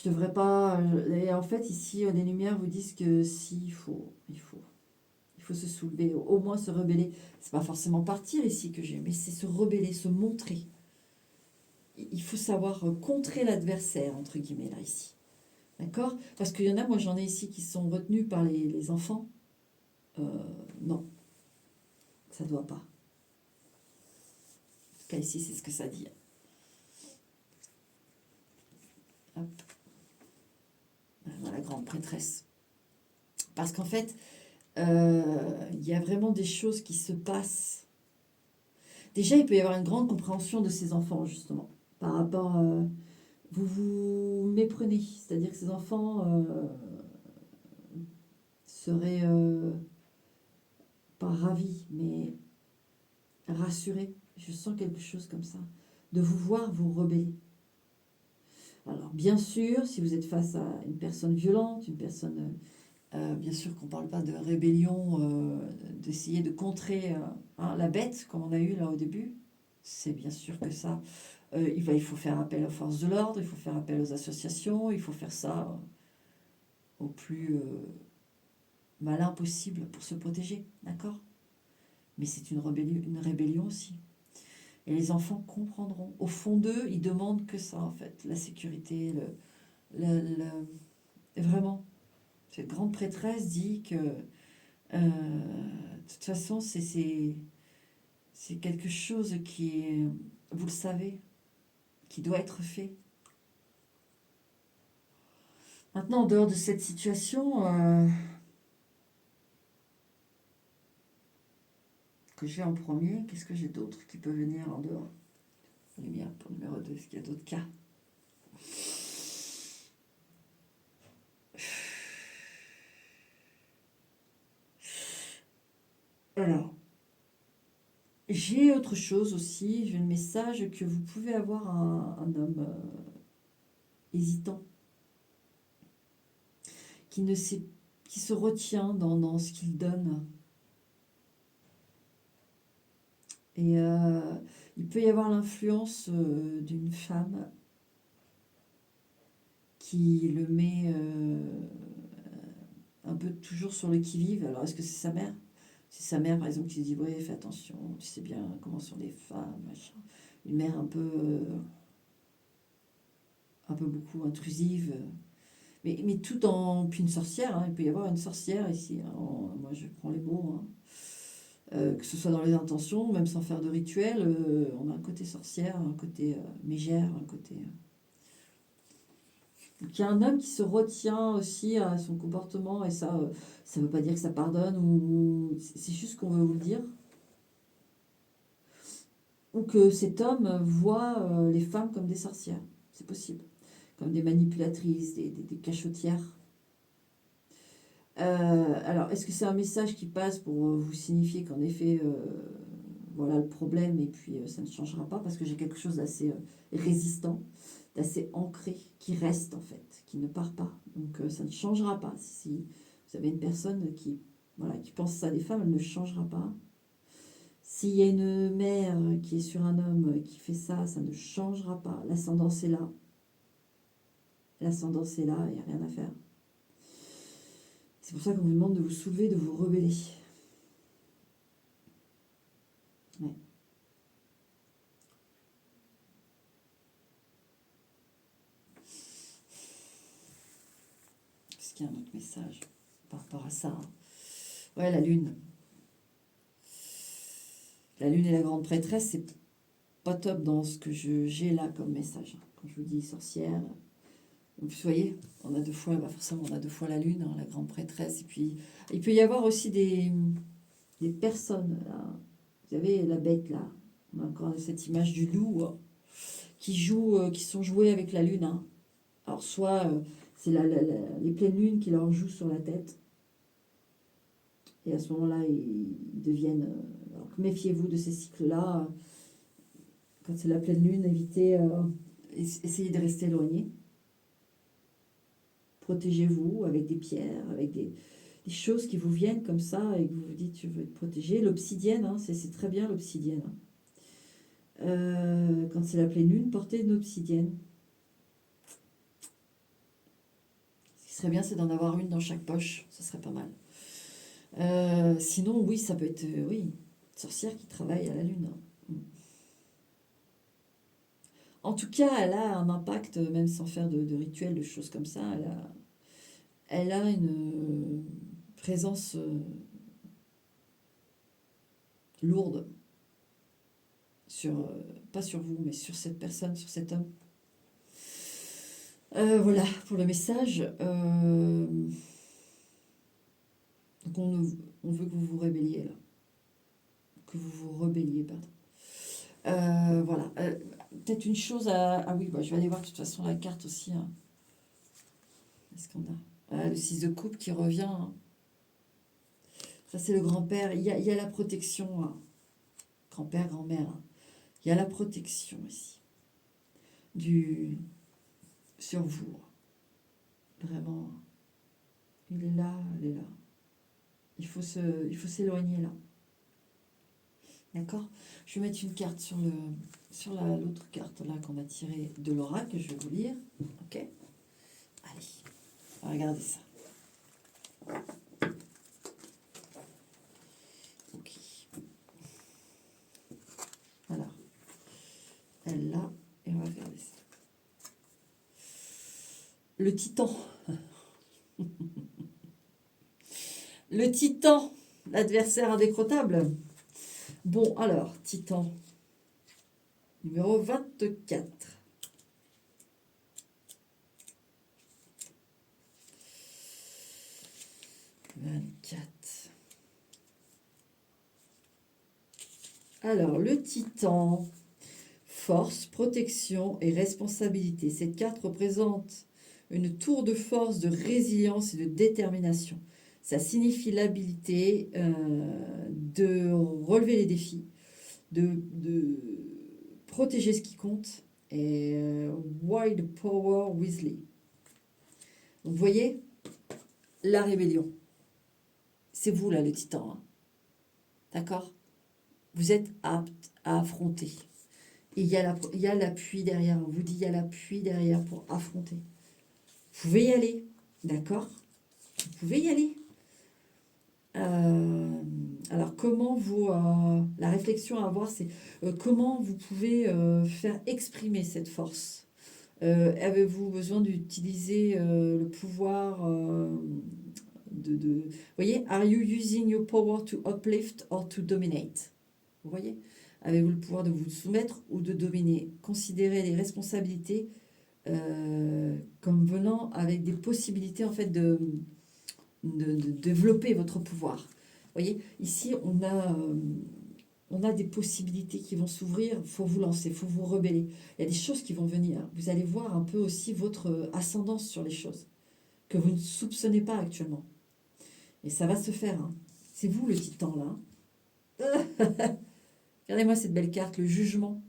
devrais pas. Et en fait, ici, les lumières vous disent que si, il faut se soulever, au moins se rebeller. C'est pas forcément partir ici que j'ai, mais c'est se rebeller, se montrer. Il faut savoir contrer l'adversaire, entre guillemets, là, ici. D'accord? Parce qu'il y en a, moi j'en ai ici qui sont retenus par les enfants. Non, ça doit pas. En tout cas, ici, c'est ce que ça dit. Hop. La grande prêtresse. Parce qu'en fait, il y a vraiment des choses qui se passent. Déjà, il peut y avoir une grande compréhension de ces enfants, justement, par rapport... vous vous méprenez, c'est-à-dire que ces enfants seraient pas ravis, mais rassurés. Je sens quelque chose comme ça. De vous voir vous rebeller. Alors, bien sûr, si vous êtes face à une personne violente, une personne... bien sûr qu'on ne parle pas de rébellion, d'essayer de contrer la bête, comme on a eu là au début. C'est bien sûr que ça... il faut faire appel aux forces de l'ordre, il faut faire appel aux associations, il faut faire ça au plus malin possible pour se protéger, d'accord? Mais c'est une rébellion aussi. Et les enfants comprendront. Au fond d'eux, ils demandent que ça, en fait. La sécurité, vraiment. Cette grande prêtresse dit que, de toute façon, c'est quelque chose qui est, vous le savez, qui doit être fait. Maintenant, en dehors de cette situation que j'ai en premier, qu'est-ce que j'ai d'autre qui peut venir en dehors? Lumière pour numéro 2, est-ce qu'il y a d'autres cas? Alors, j'ai autre chose aussi, j'ai le message que vous pouvez avoir un homme hésitant, qui ne sait, qui se retient dans ce qu'il donne. Et il peut y avoir l'influence d'une femme qui le met un peu toujours sur le qui-vive. Alors, est-ce que c'est sa mère? C'est sa mère, par exemple, qui dit, ouais, fais attention, tu sais bien comment sont les femmes, machin. Une mère un peu beaucoup intrusive. Mais tout en... Puis une sorcière, hein, il peut y avoir une sorcière ici. Hein, moi, je prends les mots. Hein. Que ce soit dans les intentions, même sans faire de rituel, on a un côté sorcière, un côté mégère, un côté... Donc, il y a un homme qui se retient aussi à son comportement, et ça ne veut pas dire que ça pardonne, ou c'est juste qu'on veut vous le dire. Ou que cet homme voit les femmes comme des sorcières, c'est possible. Comme des manipulatrices, des cachotières. Alors, est-ce que c'est un message qui passe pour vous signifier qu'en effet, voilà le problème et puis ça ne changera pas parce que j'ai quelque chose d'assez résistant, d'assez ancré, qui reste en fait, qui ne part pas. Donc ça ne changera pas. Si vous avez une personne qui pense ça des femmes, elle ne changera pas. S'il y a une mère qui est sur un homme qui fait ça, ça ne changera pas. L'ascendance est là. L'ascendance est là, il n'y a rien à faire. C'est pour ça qu'on vous demande de vous soulever, de vous rebeller. Ouais. Est-ce qu'il y a un autre message par rapport à ça? Ouais, la lune. La lune et la grande prêtresse, pas top dans ce que j'ai là comme message. Quand je vous dis sorcière, vous voyez, on a deux fois, bah forcément, on a deux fois la lune, hein, la grande prêtresse. Et puis, il peut y avoir aussi des personnes. Là. Vous avez la bête là. On a encore cette image du loup qui sont joués avec la lune. Hein. Alors, soit c'est les pleines lunes qui leur jouent sur la tête. Et à ce moment-là, ils deviennent. Alors, méfiez-vous de ces cycles-là. Quand c'est la pleine lune, essayez de rester éloigné. Protégez-vous avec des pierres, avec des choses qui vous viennent comme ça et que vous vous dites tu veux être protégé. L'obsidienne, hein, c'est très bien l'obsidienne. Quand c'est la pleine lune, portez une obsidienne. Ce qui serait bien, c'est d'en avoir une dans chaque poche. Ça serait pas mal. Sinon, oui, ça peut être oui, une sorcière qui travaille à la lune. En tout cas, elle a un impact, même sans faire de rituels, de choses comme ça. Elle a une présence lourde sur, pas sur vous, mais sur cette personne, sur cet homme. Voilà pour le message. Donc on veut que vous vous rébelliez là. Que vous vous rebelliez, pardon. Voilà. Peut-être une chose à... Ah oui, bah, je vais aller voir de toute façon la carte aussi. Hein. Qu'est-ce qu'on a le 6 de coupe qui revient. Hein. Ça, c'est le grand-père. Il y a la protection. Hein. Grand-père, grand-mère. Hein. Il y a la protection ici. Sur vous. Vraiment. Il est là, elle est là. Il faut s'éloigner là. D'accord. Je vais mettre une carte sur l'autre carte là qu'on a tirée de l'oracle. Je vais vous lire. Ok. Allez. Regardez ça. Ok. Voilà. Elle là. Et on va regarder ça. Le titan. Le titan. L'adversaire indécrottable. Bon, alors, titan. Numéro 24. Alors, le titan, force, protection et responsabilité. Cette carte représente une tour de force, de résilience et de détermination. Ça signifie l'habilité de relever les défis, de protéger ce qui compte. Et Wide Power Weasley. Donc, vous voyez, la rébellion. C'est vous là, le titan. Hein. D'accord ? Vous êtes apte à affronter. Et il y a l'appui derrière. On vous dit il y a l'appui derrière pour affronter. Vous pouvez y aller. D'accord ? Vous pouvez y aller. Alors, comment la réflexion à avoir, c'est comment vous pouvez faire exprimer cette force. Avez-vous besoin d'utiliser le pouvoir vous voyez, are you using your power to uplift or to dominate? Vous voyez? Avez-vous le pouvoir de vous soumettre ou de dominer? Considérez les responsabilités comme venant avec des possibilités en fait de développer votre pouvoir. Vous voyez, ici on a des possibilités qui vont s'ouvrir, il faut vous lancer, il faut vous rebeller. Il y a des choses qui vont venir. Vous allez voir un peu aussi votre ascendance sur les choses que vous ne soupçonnez pas actuellement. Et ça va se faire. Hein. C'est vous le titan là. Regardez-moi cette belle carte, le jugement.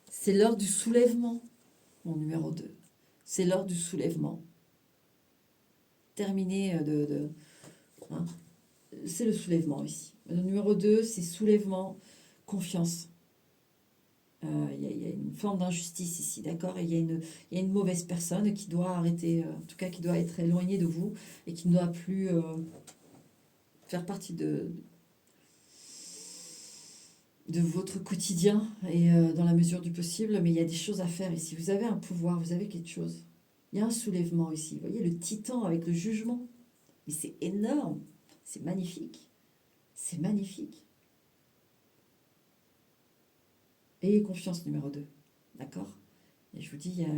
C'est l'heure du soulèvement, mon numéro 2. C'est l'heure du soulèvement. Terminé hein. C'est le soulèvement ici. Le numéro 2, c'est soulèvement, confiance. Il y a une forme d'injustice ici, d'accord? Et il y a une mauvaise personne qui doit arrêter, en tout cas qui doit être éloignée de vous et qui ne doit plus faire partie de votre quotidien et dans la mesure du possible. Mais il y a des choses à faire ici. Vous avez un pouvoir, vous avez quelque chose. Il y a un soulèvement ici. Vous voyez, le titan avec le jugement. Mais c'est énorme. C'est magnifique. C'est magnifique. Ayez confiance, numéro 2. D'accord? Et je vous dis, il y a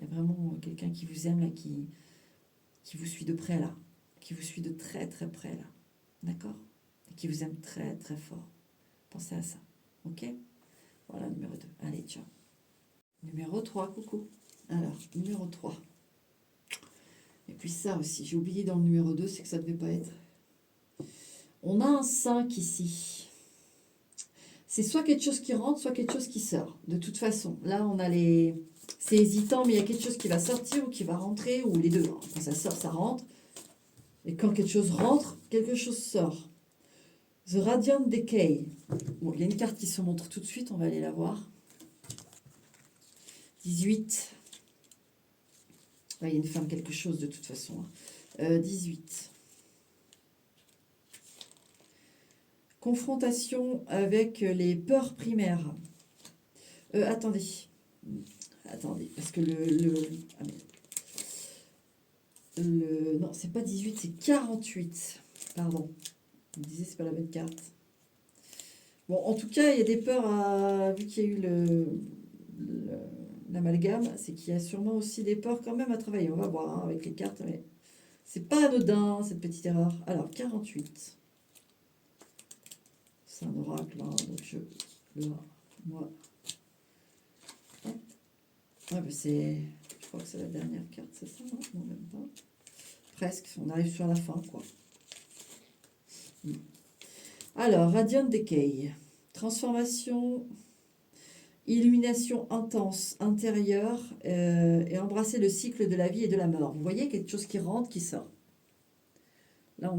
vraiment quelqu'un qui vous aime là, qui vous suit de près là, qui vous suit de très très près là. D'accord? Et qui vous aime très très fort. Pensez à ça. Ok? Voilà, numéro 2. Allez, ciao. Numéro 3, coucou. Alors, numéro 3. Et puis ça aussi, j'ai oublié dans le numéro 2, c'est que ça ne devait pas être. On a un 5 ici. C'est soit quelque chose qui rentre, soit quelque chose qui sort. De toute façon, là, on a les... C'est hésitant, mais il y a quelque chose qui va sortir ou qui va rentrer, ou les deux. Quand ça sort, ça rentre. Et quand quelque chose rentre, quelque chose sort. The Radiant Decay. Bon, il y a une carte qui se montre tout de suite, on va aller la voir. 18. Là, il y a une femme quelque chose de toute façon. 18. Confrontation avec les peurs primaires. Attendez. Attendez, parce que non, c'est pas 18, c'est 48. Pardon. Je me disais, c'est pas la bonne carte. Bon, en tout cas, il y a des peurs, vu qu'il y a eu l'amalgame, c'est qu'il y a sûrement aussi des peurs quand même à travailler. On va voir hein, avec les cartes, mais c'est pas anodin, cette petite erreur. Alors, 48. C'est un oracle, hein, donc moi... Ah, ben je crois que c'est la dernière carte, c'est ça, non? Non, même pas. Presque, on arrive sur la fin, quoi. Alors, Radiant Decay. Transformation, illumination intense intérieure et embrasser le cycle de la vie et de la mort. Vous voyez quelque chose qui rentre, qui sort. Là,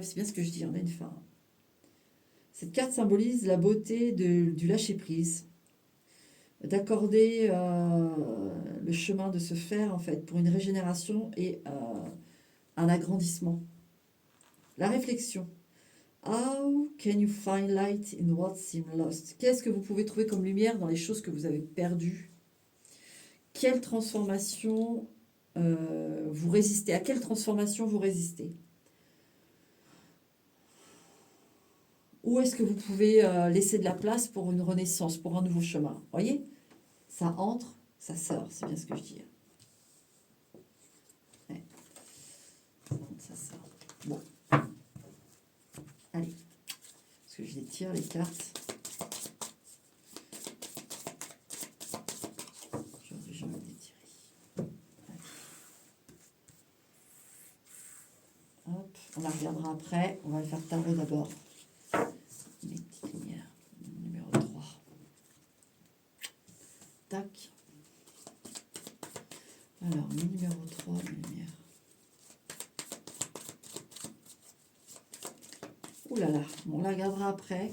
c'est bien ce que je dis, on a une fin. Cette carte symbolise la beauté du lâcher-prise, d'accorder le chemin de se faire, en fait, pour une régénération et un agrandissement. La réflexion. How can you find light in what seems lost? Qu'est-ce que vous pouvez trouver comme lumière dans les choses que vous avez perdues? Quelle transformation vous résistez? À quelle transformation vous résistez? Où est-ce que vous pouvez laisser de la place pour une renaissance, pour un nouveau chemin? Voyez? Ça entre, ça sort, c'est bien ce que je dis. Ouais. Ça sort. Bon. Allez. Parce que je les tire, les cartes. J'ai envie de les tirer. Allez. Hop, on la regardera après. On va le faire tarot d'abord. Les petites lumières. Numéro 3. Tac. Alors, le numéro 3, lumière. Ouh là là, bon, on la regardera après.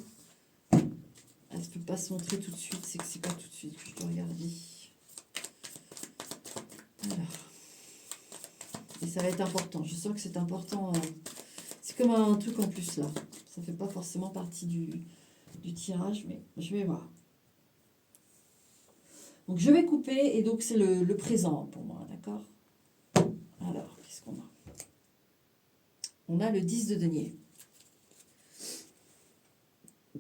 Elle ne peut pas se montrer tout de suite, c'est que c'est pas tout de suite que je dois regarder. Alors. Et ça va être important, je sens que c'est important. C'est comme un truc en plus là. Ça ne fait pas forcément partie du tirage, mais je vais voir. Donc je vais couper, et donc c'est le présent pour moi, d'accord? Alors, qu'est-ce qu'on a? On a le 10 de denier.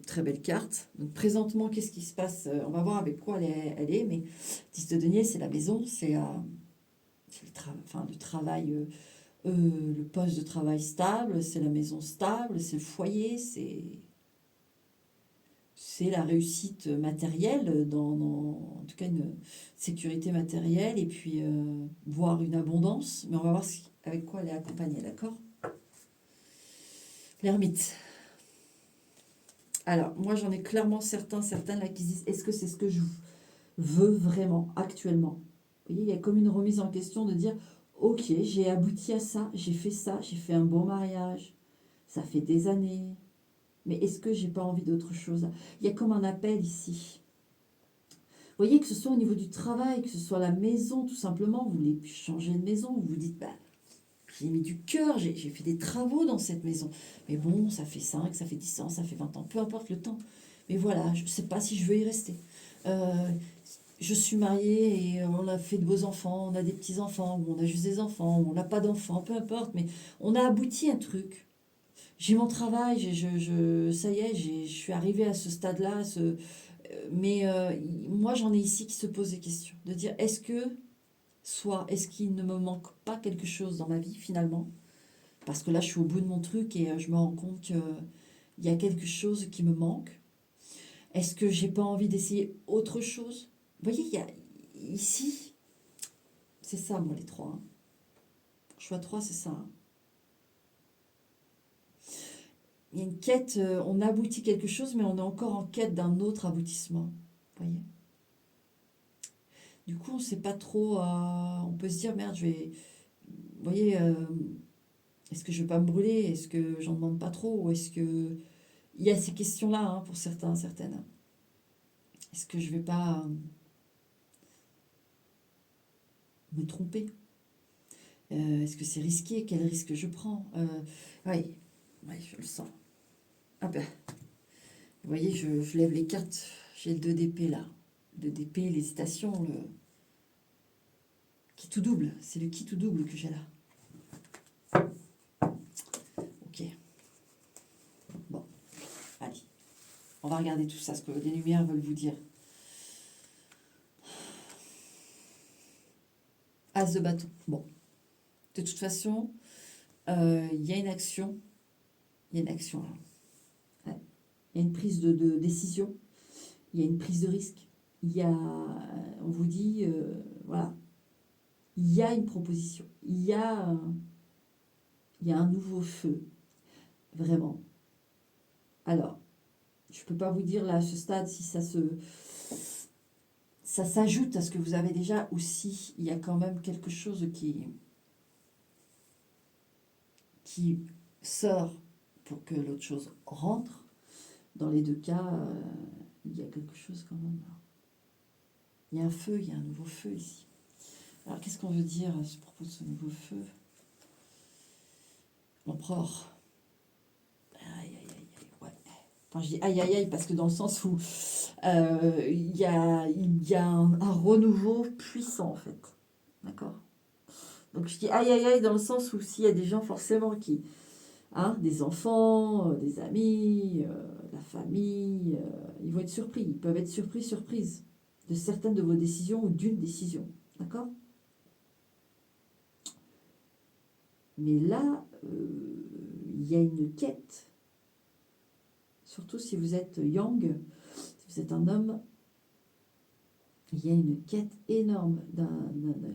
Très belle carte. Donc présentement, qu'est-ce qui se passe? On va voir avec quoi elle est, mais 10 de denier, c'est la maison, c'est le travail, le poste de travail stable, c'est la maison stable, c'est le foyer, c'est la réussite matérielle, en tout cas une sécurité matérielle, et puis voir une abondance, mais on va voir avec quoi elle est accompagnée, d'accord? L'ermite. Alors, moi j'en ai clairement certaines là qui disent, est-ce que c'est ce que je veux vraiment, actuellement? Vous voyez, il y a comme une remise en question de dire, ok, j'ai abouti à ça, j'ai fait un bon mariage, ça fait des années, mais est-ce que j'ai pas envie d'autre chose? Il y a comme un appel ici. Vous voyez, que ce soit au niveau du travail, que ce soit la maison, tout simplement, vous voulez changer de maison, vous vous dites, bah, j'ai mis du cœur, j'ai fait des travaux dans cette maison. Mais bon, ça fait 5, ça fait 10 ans, ça fait 20 ans, peu importe le temps. Mais voilà, je ne sais pas si je veux y rester. Je suis mariée et on a fait de beaux enfants, on a des petits-enfants, ou on a juste des enfants, ou on n'a pas d'enfants, peu importe, mais on a abouti à un truc. J'ai mon travail, ça y est, je suis arrivée à ce stade-là, Mais moi, j'en ai ici qui se posent des questions. De dire, est-ce qu'il ne me manque pas quelque chose dans ma vie, finalement? Parce que là, je suis au bout de mon truc et je me rends compte qu'il y a quelque chose qui me manque. Est-ce que j'ai pas envie d'essayer autre chose? Vous voyez, il y a ici, c'est ça, moi, les trois, hein. Choix 3, c'est ça, hein. Il y a une quête, on aboutit quelque chose, mais on est encore en quête d'un autre aboutissement. Vous voyez? Du coup, on ne sait pas trop. On peut se dire, merde, je vais. Vous voyez, est-ce que je ne vais pas me brûler? Est-ce que j'en demande pas trop? Ou est-ce que. Il y a ces questions-là, hein, pour certains, certaines. Est-ce que je ne vais pas me tromper? Est-ce que c'est risqué? Quel risque je prends? Oui, ouais, je le sens. Ah ben, vous voyez, je lève les cartes. J'ai le 2 d'épée là. Le 2 d'épée, l'hésitation, le qui tout double. C'est le qui tout double que j'ai là. Ok, bon, allez. On va regarder tout ça, ce que les lumières veulent vous dire. As de bâton. Bon, de toute façon, il y a une action. Il y a une action là. Ouais. Il y a une prise de décision. Il y a une prise de risque. Il y a, on vous dit, voilà, il y a une proposition. Il y a un nouveau feu, vraiment. Alors, je ne peux pas vous dire là à ce stade si ça s'ajoute à ce que vous avez déjà ou si il y a quand même quelque chose qui sort pour que l'autre chose rentre. Dans les deux cas, il y a quelque chose quand même. Il y a un feu, il y a un nouveau feu ici. Alors qu'est-ce qu'on veut dire à ce propos de ce nouveau feu? L'empereur. Aïe, aïe, aïe, aïe, ouais. Enfin, je dis aïe, aïe, aïe, parce que dans le sens où il y a un renouveau puissant, en fait. D'accord? Donc je dis aïe, aïe, aïe, dans le sens où s'il y a des gens forcément qui, hein, des enfants, des amis, la famille, ils vont être surpris. Ils peuvent être surprises de certaines de vos décisions ou d'une décision. D'accord? Mais là, il y a une quête, surtout si vous êtes yang, si vous êtes un homme, il y a une quête énorme,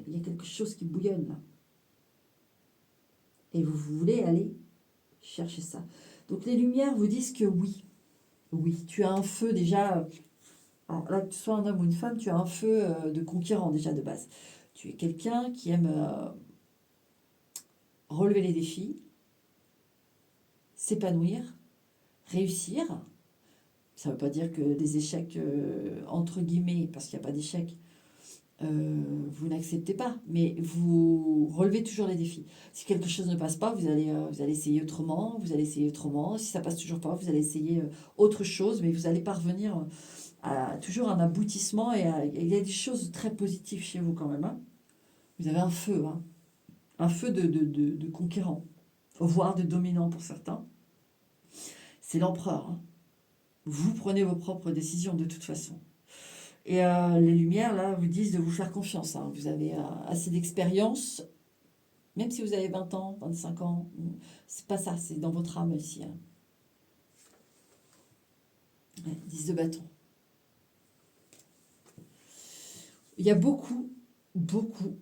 il y a quelque chose qui bouillonne là. Et vous voulez aller chercher ça. Donc les lumières vous disent que oui, oui, tu as un feu déjà. Alors là, que tu sois un homme ou une femme, tu as un feu de conquérant déjà de base. Tu es quelqu'un qui aime relever les défis, s'épanouir, réussir. Ça ne veut pas dire que des échecs, entre guillemets, parce qu'il n'y a pas d'échecs, vous n'acceptez pas, mais vous relevez toujours les défis. Si quelque chose ne passe pas, vous allez essayer autrement, vous allez essayer autrement. Si ça passe toujours pas, vous allez essayer autre chose, mais vous allez parvenir à toujours un aboutissement il y a des choses très positives chez vous quand même, hein. Vous avez hein, un feu de conquérant, voire de dominant pour certains. C'est l'empereur, hein. Vous prenez vos propres décisions de toute façon. Et les lumières, là, vous disent de vous faire confiance, hein. Vous avez assez d'expérience, même si vous avez 20 ans, 25 ans. C'est pas ça, c'est dans votre âme ici, hein. Ouais, 10 de bâton. Il y a beaucoup, beaucoup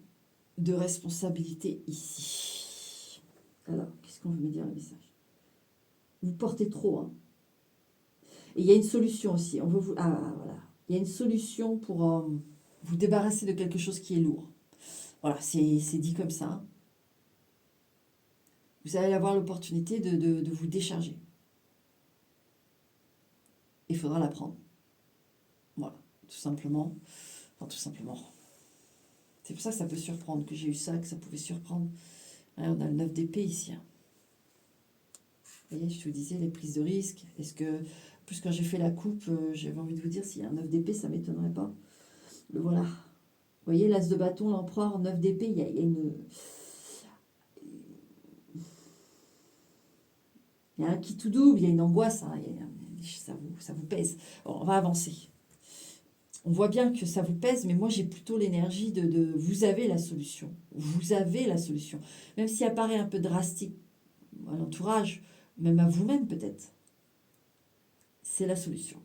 de responsabilités ici. Alors, qu'est-ce qu'on veut me dire le message? Vous portez trop, hein. Et il y a une solution aussi. On veut vous... Ah, voilà. Il y a une solution pour vous débarrasser de quelque chose qui est lourd. Voilà, c'est dit comme ça. Vous allez avoir l'opportunité de vous décharger. Il faudra la prendre. Voilà, tout simplement. Enfin, tout simplement. C'est pour ça que ça peut surprendre, que j'ai eu ça, que ça pouvait surprendre. Ouais, on a le 9 d'épée ici, hein. Vous voyez, je vous disais, les prises de risque. Est-ce que, plus quand j'ai fait la coupe, j'avais envie de vous dire, s'il y a un 9 d'épée, ça ne m'étonnerait pas. Le voilà. Vous voyez, l'as de bâton, l'empereur, 9 d'épée, il y a une... Il y a un qui tout double, il y a une angoisse, hein, ça vous pèse. Bon, on va avancer. On voit bien que ça vous pèse, mais moi j'ai plutôt l'énergie de vous avez la solution. Vous avez la solution. Même si elle paraît un peu drastique à l'entourage, même à vous-même peut-être, c'est la solution.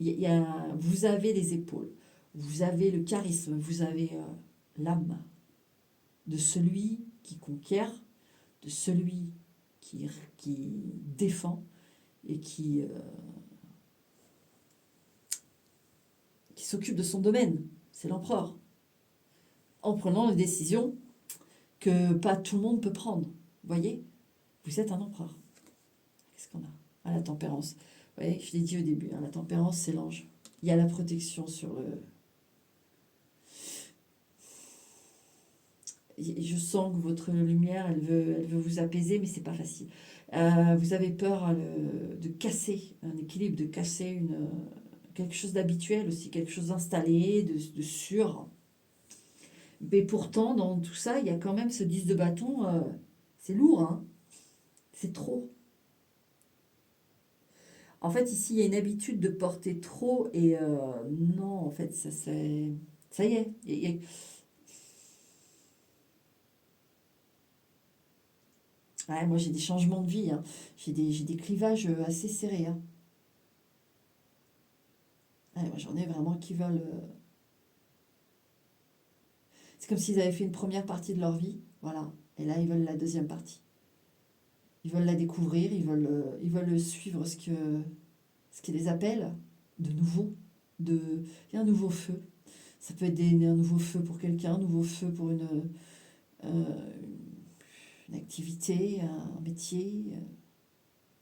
Vous avez les épaules, vous avez le charisme, vous avez l'âme de celui qui conquiert, de celui qui défend et qui s'occupe de son domaine. C'est l'empereur. En prenant les décisions que pas tout le monde peut prendre. Vous voyez, vous êtes un empereur. Qu'est-ce qu'on a? Ah, la tempérance. Vous voyez, je l'ai dit au début, hein, la tempérance, c'est l'ange. Il y a la protection sur le... Je sens que votre lumière, elle veut vous apaiser, mais c'est pas facile. Vous avez peur de casser un équilibre, de casser quelque chose d'habituel aussi, quelque chose d'installé, de sûr. Mais pourtant, dans tout ça, il y a quand même ce 10 de bâton. C'est lourd, hein? C'est trop. En fait, ici, il y a une habitude de porter trop et non, en fait, ça y est. Ouais, moi, j'ai des changements de vie, hein. J'ai des clivages assez serrés, hein. Ouais, moi, j'en ai vraiment qui veulent. C'est comme s'ils avaient fait une première partie de leur vie, voilà. Et là, ils veulent la deuxième partie. Ils veulent la découvrir, ils veulent suivre ce qui les appelle de nouveau. Il y a un nouveau feu. Ça peut être un nouveau feu pour quelqu'un, un nouveau feu pour euh, une activité, un métier,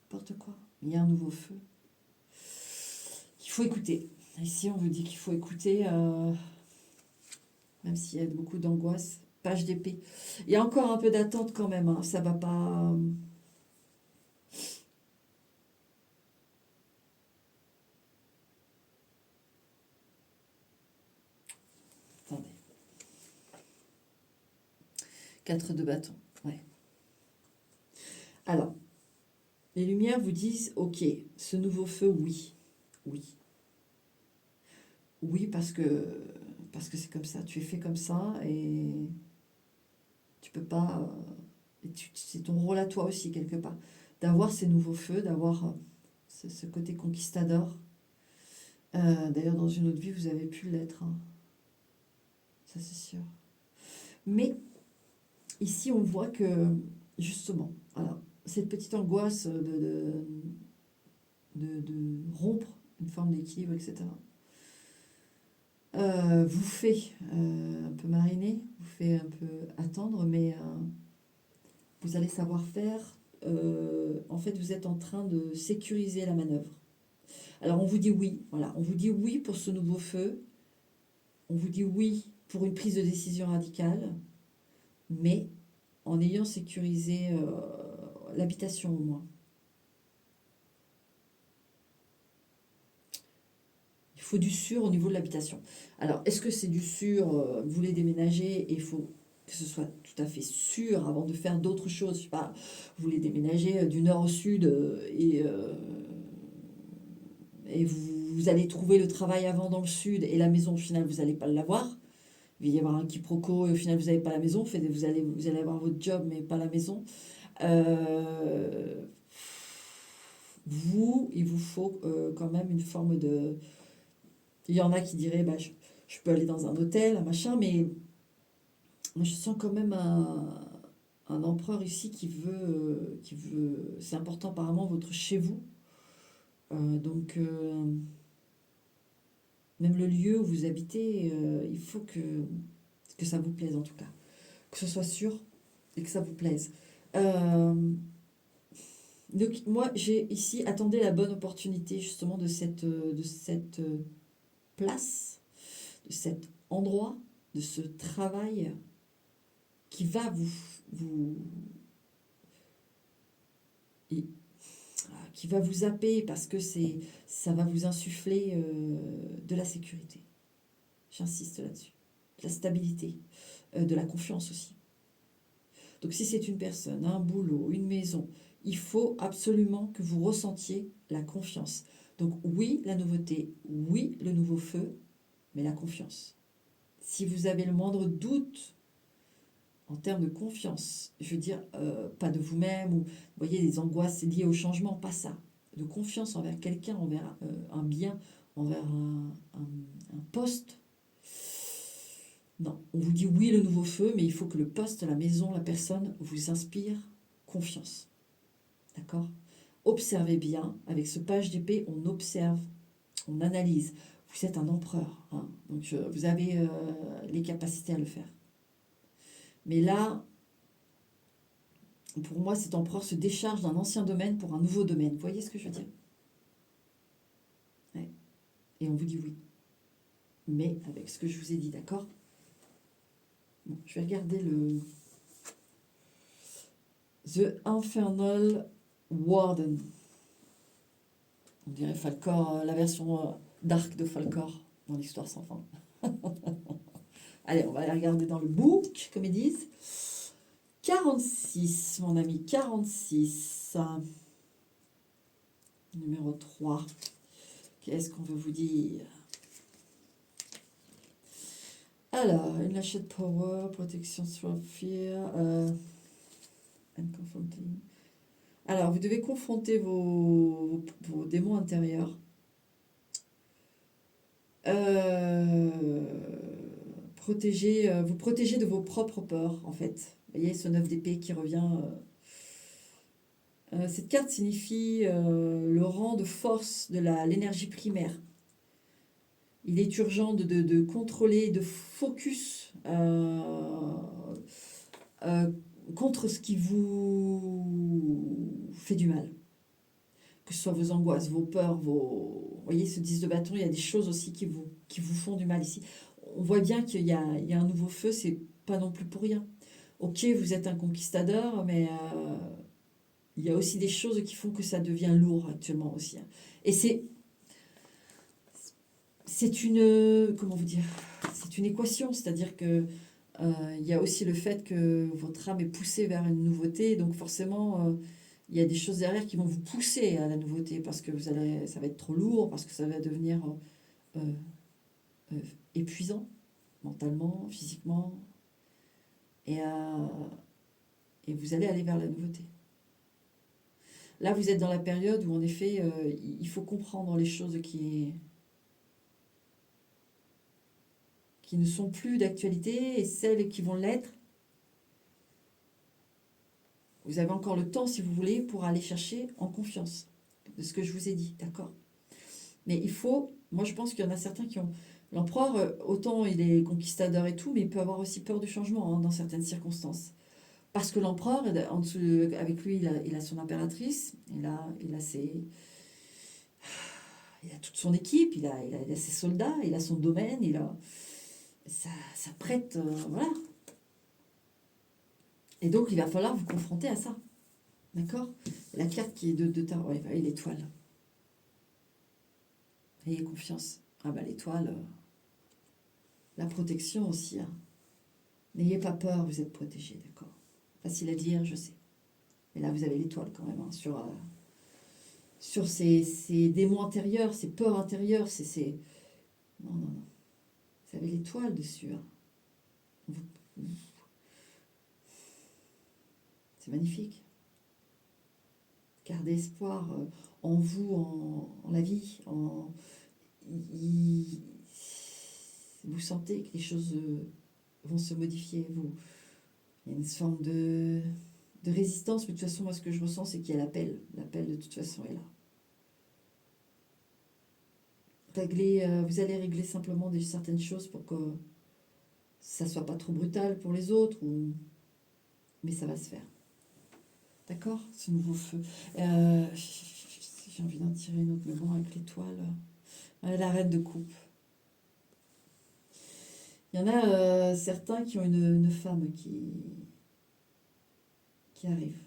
n'importe quoi. Il y a un nouveau feu. Il faut écouter. Ici, on vous dit qu'il faut écouter, même s'il y a beaucoup d'angoisse. Page d'épée. Il y a encore un peu d'attente quand même, hein. Ça va pas. Attendez. 4 de bâton. Ouais. Alors, les lumières vous disent, ok, ce nouveau feu, oui. Oui. Oui, parce que c'est comme ça. Tu es fait comme ça et tu peux pas. C'est ton rôle à toi aussi, quelque part. D'avoir ces nouveaux feux, d'avoir ce côté conquistador. D'ailleurs, dans une autre vie, vous avez pu l'être, hein. Ça, c'est sûr. Mais ici, on voit que, justement, voilà, cette petite angoisse de rompre une forme d'équilibre, etc., vous fait un peu mariner, vous fait un peu attendre, mais vous allez savoir faire. En fait, vous êtes en train de sécuriser la manœuvre. Alors, on vous dit oui, voilà, on vous dit oui pour ce nouveau feu, on vous dit oui pour une prise de décision radicale, mais en ayant sécurisé l'habitation au moins. Il faut du sûr au niveau de l'habitation. Alors, est-ce que c'est du sûr, vous voulez déménager et il faut que ce soit tout à fait sûr avant de faire d'autres choses. Je sais pas, vous voulez déménager du nord au sud et vous allez trouver le travail avant dans le sud et la maison, au final, vous n'allez pas l'avoir. Il va y avoir un quiproquo et au final, vous n'avez pas la maison. Vous allez avoir votre job, mais pas la maison. Euh, il vous faut quand même une forme de... Il y en a qui diraient, bah, je peux aller dans un hôtel, un machin, mais moi, je sens quand même un empereur ici qui veut, c'est important apparemment votre chez vous. Donc, même le lieu où vous habitez, il faut que ça vous plaise en tout cas. Que ce soit sûr et que ça vous plaise. Euh, donc, moi, j'ai ici, attendez la bonne opportunité justement de cette place, de cet endroit, de ce travail qui va vous qui va vous zapper parce que ça va vous insuffler de la sécurité. J'insiste là-dessus. De la stabilité, de la confiance aussi. Donc si c'est une personne, un boulot, une maison, il faut absolument que vous ressentiez la confiance. Donc oui, la nouveauté, oui, le nouveau feu, mais la confiance. Si vous avez le moindre doute en termes de confiance, je veux dire, pas de vous-même, ou vous voyez, des angoisses liées au changement, pas ça. De confiance envers quelqu'un, envers un bien, envers un poste. Non, on vous dit oui, le nouveau feu, mais il faut que le poste, la maison, la personne vous inspire confiance. D'accord? Observez bien, avec ce page d'épée, on observe, on analyse. Vous êtes un empereur, hein, donc vous avez les capacités à le faire. Mais là, pour moi, cet empereur se décharge d'un ancien domaine pour un nouveau domaine. Vous voyez ce que je veux dire? Ouais. Et on vous dit oui. Mais avec ce que je vous ai dit, d'accord? Bon, je vais regarder le The Infernal Warden. On dirait Falcor, la version dark de Falcor dans l'histoire sans fin. Allez, on va aller regarder dans le book, comme ils disent. 46, mon ami, 46. Numéro 3. Qu'est-ce qu'on veut vous dire? Alors, une lâchette power, protection through fear, and confronting. Alors, vous devez confronter vos démons intérieurs. Vous protéger de vos propres peurs, en fait. Vous voyez, ce 9 d'épée qui revient. Cette carte signifie le rang de force de l'énergie primaire. Il est urgent de contrôler, de focus contre ce qui vous fait du mal. Que ce soit vos angoisses, vos peurs, Vous voyez, ce 10 de bâton, il y a des choses aussi qui vous font du mal ici. On voit bien qu'il y a un nouveau feu, c'est pas non plus pour rien. Ok, vous êtes un conquistador, mais il y a aussi des choses qui font que ça devient lourd actuellement aussi. Et c'est une, comment vous dire, c'est une équation, c'est-à-dire que il y a aussi le fait que votre âme est poussée vers une nouveauté, donc forcément, il y a des choses derrière qui vont vous pousser à la nouveauté parce que ça va être trop lourd, parce que ça va devenir euh, euh, épuisant mentalement, physiquement, et, euh, et vous allez aller vers la nouveauté. Là, vous êtes dans la période où, en effet, il faut comprendre les choses qui ne sont plus d'actualité et celles qui vont l'être. Vous avez encore le temps, si vous voulez, pour aller chercher en confiance de ce que je vous ai dit, d'accord? Mais il faut, moi je pense qu'il y en a certains qui ont... L'empereur, autant il est conquistador et tout, mais il peut avoir aussi peur du changement, hein, dans certaines circonstances. Parce que l'empereur, en dessous, avec lui, il a son impératrice, il a toute son équipe, il a ses soldats, il a son domaine, ça prête, voilà. Et donc il va falloir vous confronter à ça, d'accord? La carte qui est de tarot, ouais, et l'étoile. Ayez confiance. Ah bah l'étoile, la protection aussi, hein. N'ayez pas peur, vous êtes protégé, d'accord? Facile à dire, je sais. Mais là, vous avez l'étoile quand même, hein, sur ces démons intérieurs, ces peurs intérieures, Non, non, non. Vous avez l'étoile dessus, hein. C'est magnifique. Gardez espoir en vous, en la vie. Il- vous sentez que les choses vont se modifier. Il y a une forme de résistance, mais de toute façon, moi, ce que je ressens, c'est qu'il y a l'appel. L'appel, de toute façon, est là. Vous allez régler simplement certaines choses pour que ça soit pas trop brutal pour les autres, mais ça va se faire. D'accord? Ce nouveau feu. J'ai envie d'en tirer une autre, mais bon, avec l'étoile. La reine de coupe. Il y en a certains qui ont une femme qui arrive.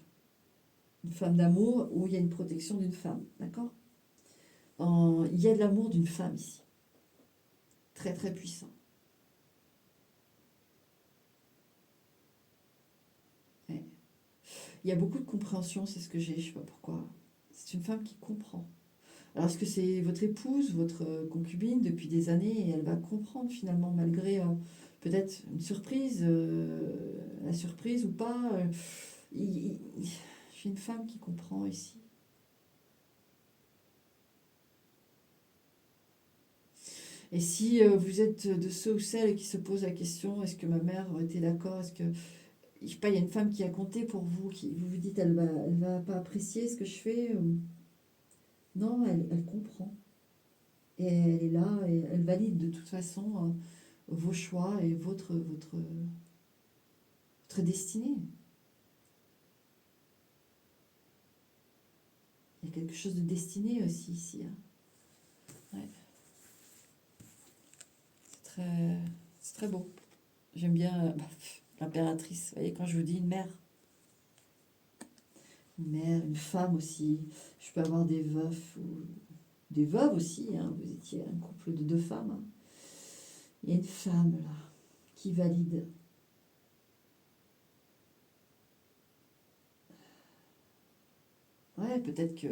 Une femme d'amour où il y a une protection d'une femme. D'accord? Il y a de l'amour d'une femme ici. Très très puissant. Ouais. Il y a beaucoup de compréhension, c'est ce que j'ai, je sais pas pourquoi. C'est une femme qui comprend. Alors, est-ce que c'est votre épouse, votre concubine depuis des années et elle va comprendre finalement, malgré peut-être une surprise, la surprise ou pas. J'ai une femme qui comprend ici. Et si vous êtes de ceux ou celles qui se posent la question, est-ce que ma mère aurait été d'accord? Est-ce que, je sais pas, il y a une femme qui a compté pour vous, qui vous vous dites, elle va pas apprécier ce que je fais. Non, elle comprend. Et elle est là, et elle valide de toute façon vos choix et votre destinée. Il y a quelque chose de destiné aussi ici, hein. Ouais, c'est très beau. J'aime bien l'impératrice. Vous voyez, quand je vous dis une mère, une femme aussi. Je peux avoir des veufs ou des veuves aussi, hein. Vous étiez un couple de deux femmes, hein. Il y a une femme là qui valide. Ouais, peut-être que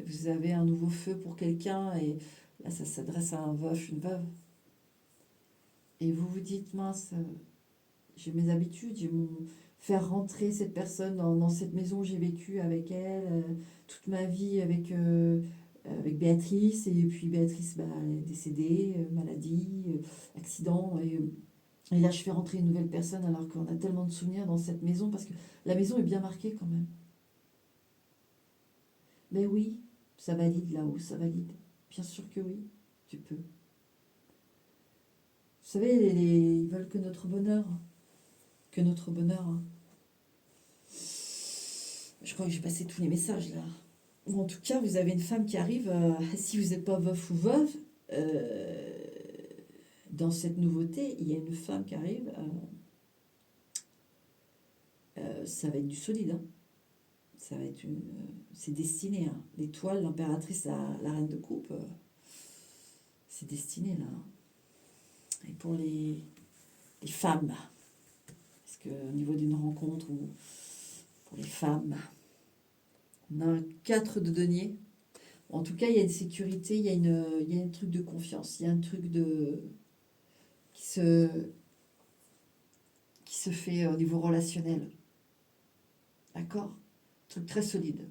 vous avez un nouveau feu pour quelqu'un et là, ça s'adresse à un veuf, une veuve. Et vous vous dites, mince, j'ai mes habitudes, j'ai mon... faire rentrer cette personne dans cette maison où j'ai vécu avec elle toute ma vie avec Béatrice. Et puis Béatrice, bah, elle est décédée, maladie, accident. Et là, je fais rentrer une nouvelle personne alors qu'on a tellement de souvenirs dans cette maison parce que la maison est bien marquée quand même. Mais oui, ça valide là-haut, ça valide. Bien sûr que oui, tu peux. Vous savez, ils veulent que notre bonheur. Que notre bonheur. Je crois que j'ai passé tous les messages là. Ou en tout cas, vous avez une femme qui arrive, si vous n'êtes pas veuf ou veuve, euh, dans cette nouveauté, il y a une femme qui arrive, ça va être du solide, hein. Ça va être c'est destiné, hein. L'étoile, l'impératrice, la reine de coupe, c'est destiné là, hein. Et pour les femmes, parce qu'au niveau d'une rencontre ou pour les femmes, on a un 4 de denier. En tout cas, il y a une sécurité, il y a un truc de confiance, il y a un truc qui se, qui se fait au niveau relationnel. D'accord? Un truc très solide.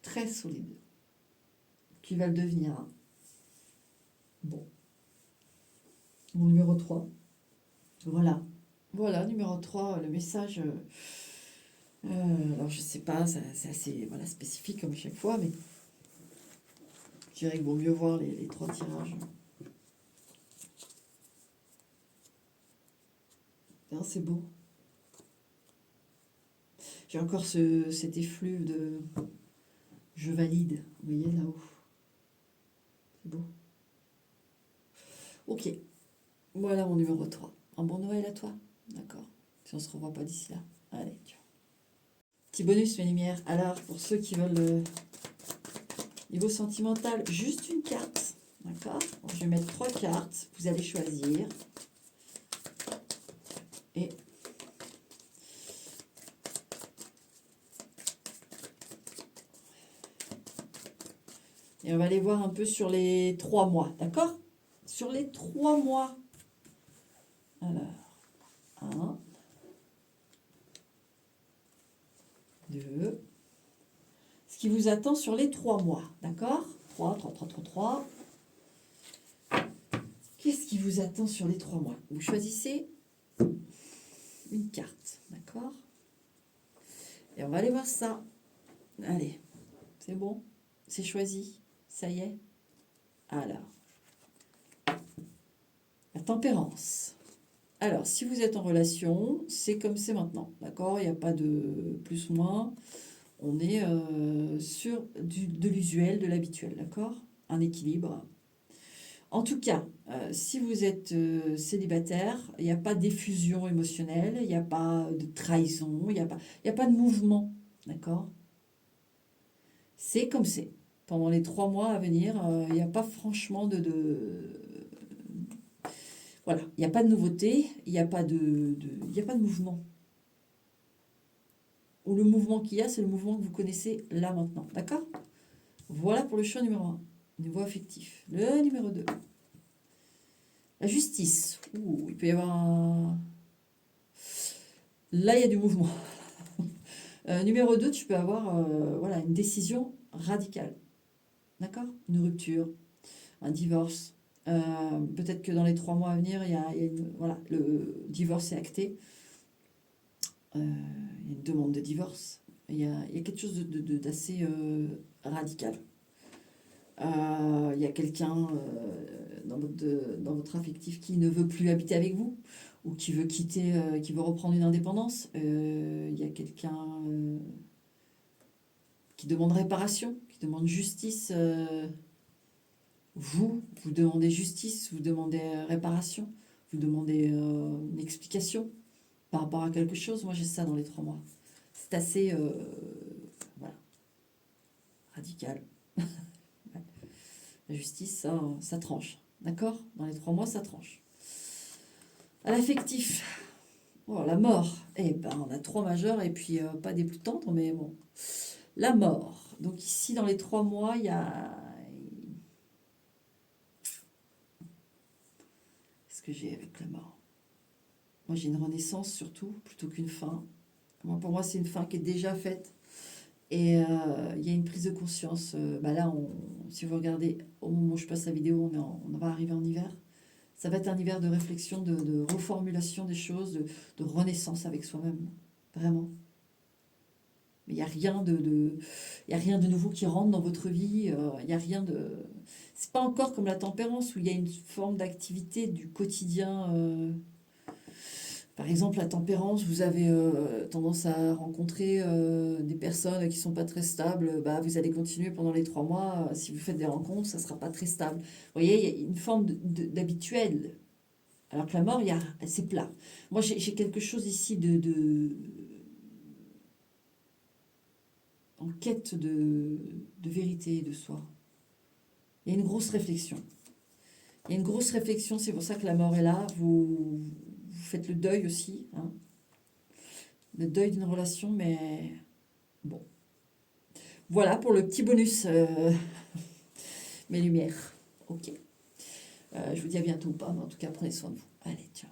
Très solide. Qui va le devenir, hein. Bon. Mon numéro 3. Voilà. Voilà, numéro 3 le message. Alors, je sais pas, c'est assez voilà, spécifique comme chaque fois, mais je dirais qu'il vaut mieux voir les trois tirages. Hein, c'est beau. J'ai encore cet effluve de je valide. Vous voyez là-haut. C'est beau. Ok. Voilà mon numéro 3. Un bon Noël à toi. D'accord. Si on se revoit pas d'ici là. Allez, ciao. Petit bonus, mes lumières. Alors, pour ceux qui veulent niveau sentimental, juste une carte. D'accord? Je vais mettre 3 cartes. Vous allez choisir. Et on va aller voir un peu sur les 3 mois. D'accord? Sur les 3 mois. Alors, 1, 2. Ce qui vous attend sur les 3 mois. D'accord? 3, 3, 3, 3, 3. Qu'est-ce qui vous attend sur les 3 mois? Vous choisissez une carte. D'accord? Et on va aller voir ça. Allez, c'est bon? C'est choisi? Ça y est? Alors, la tempérance. Alors, si vous êtes en relation, c'est comme c'est maintenant. D'accord? Il n'y a pas de plus ou moins. On est sur de l'usuel, de l'habituel. D'accord? Un équilibre. En tout cas, si vous êtes célibataire, il n'y a pas d'effusion émotionnelle, il n'y a pas de trahison, il n'y a pas de mouvement. D'accord? C'est comme c'est. Pendant les 3 mois à venir, il n'y a pas franchement voilà, il n'y a pas de nouveauté, il n'y a pas il y a pas de mouvement. Ou le mouvement qu'il y a, c'est le mouvement que vous connaissez là maintenant. D'accord? Voilà pour le choix numéro 1, niveau affectif. Le numéro 2, la justice. Ouh, il peut y avoir un... Là, il y a du mouvement. Numéro 2, tu peux avoir voilà, une décision radicale. D'accord? Une rupture, un divorce. Peut-être que dans les 3 mois à venir, voilà, le divorce est acté. Il y a une demande de divorce. Il y a quelque chose d'assez radical. Il y a quelqu'un dans votre affectif qui ne veut plus habiter avec vous ou qui veut quitter, qui veut reprendre une indépendance. Il y a quelqu'un qui demande réparation, qui demande justice. Vous demandez justice, vous demandez réparation, vous demandez une explication par rapport à quelque chose. Moi, j'ai ça dans les 3 mois. C'est assez voilà, radical. La justice, ça tranche. D'accord? Dans les 3 mois, ça tranche. À l'affectif, oh, la mort. Eh ben, on a 3 majeurs et puis pas des plus tendres, mais bon. La mort. Donc ici, dans les 3 mois, il y a... Qu'est-ce que j'ai avec la mort? Moi, j'ai une renaissance surtout, plutôt qu'une fin. Pour moi, c'est une fin qui est déjà faite. Et il y a une prise de conscience. Là, si vous regardez au moment où je passe la vidéo, on va arriver en hiver. Ça va être un hiver de réflexion, de reformulation des choses, de renaissance avec soi-même. Vraiment. Mais il n'y a rien y a rien de nouveau qui rentre dans votre vie. Il n'y a rien de... C'est pas encore comme la tempérance où il y a une forme d'activité du quotidien. Par exemple, la tempérance, vous avez tendance à rencontrer des personnes qui ne sont pas très stables. Vous allez continuer pendant les 3 mois. Si vous faites des rencontres, ça ne sera pas très stable. Vous voyez, il y a une forme d'habituel. Alors que la mort, c'est plat. Moi, j'ai quelque chose ici en quête de vérité et de soi. Il y a une grosse réflexion. Il y a une grosse réflexion, c'est pour ça que la mort est là. Vous faites le deuil aussi. Hein. Le deuil d'une relation, mais bon. Voilà pour le petit bonus, mes lumières. Ok. Je vous dis à bientôt ou pas, mais en tout cas, prenez soin de vous. Allez, ciao.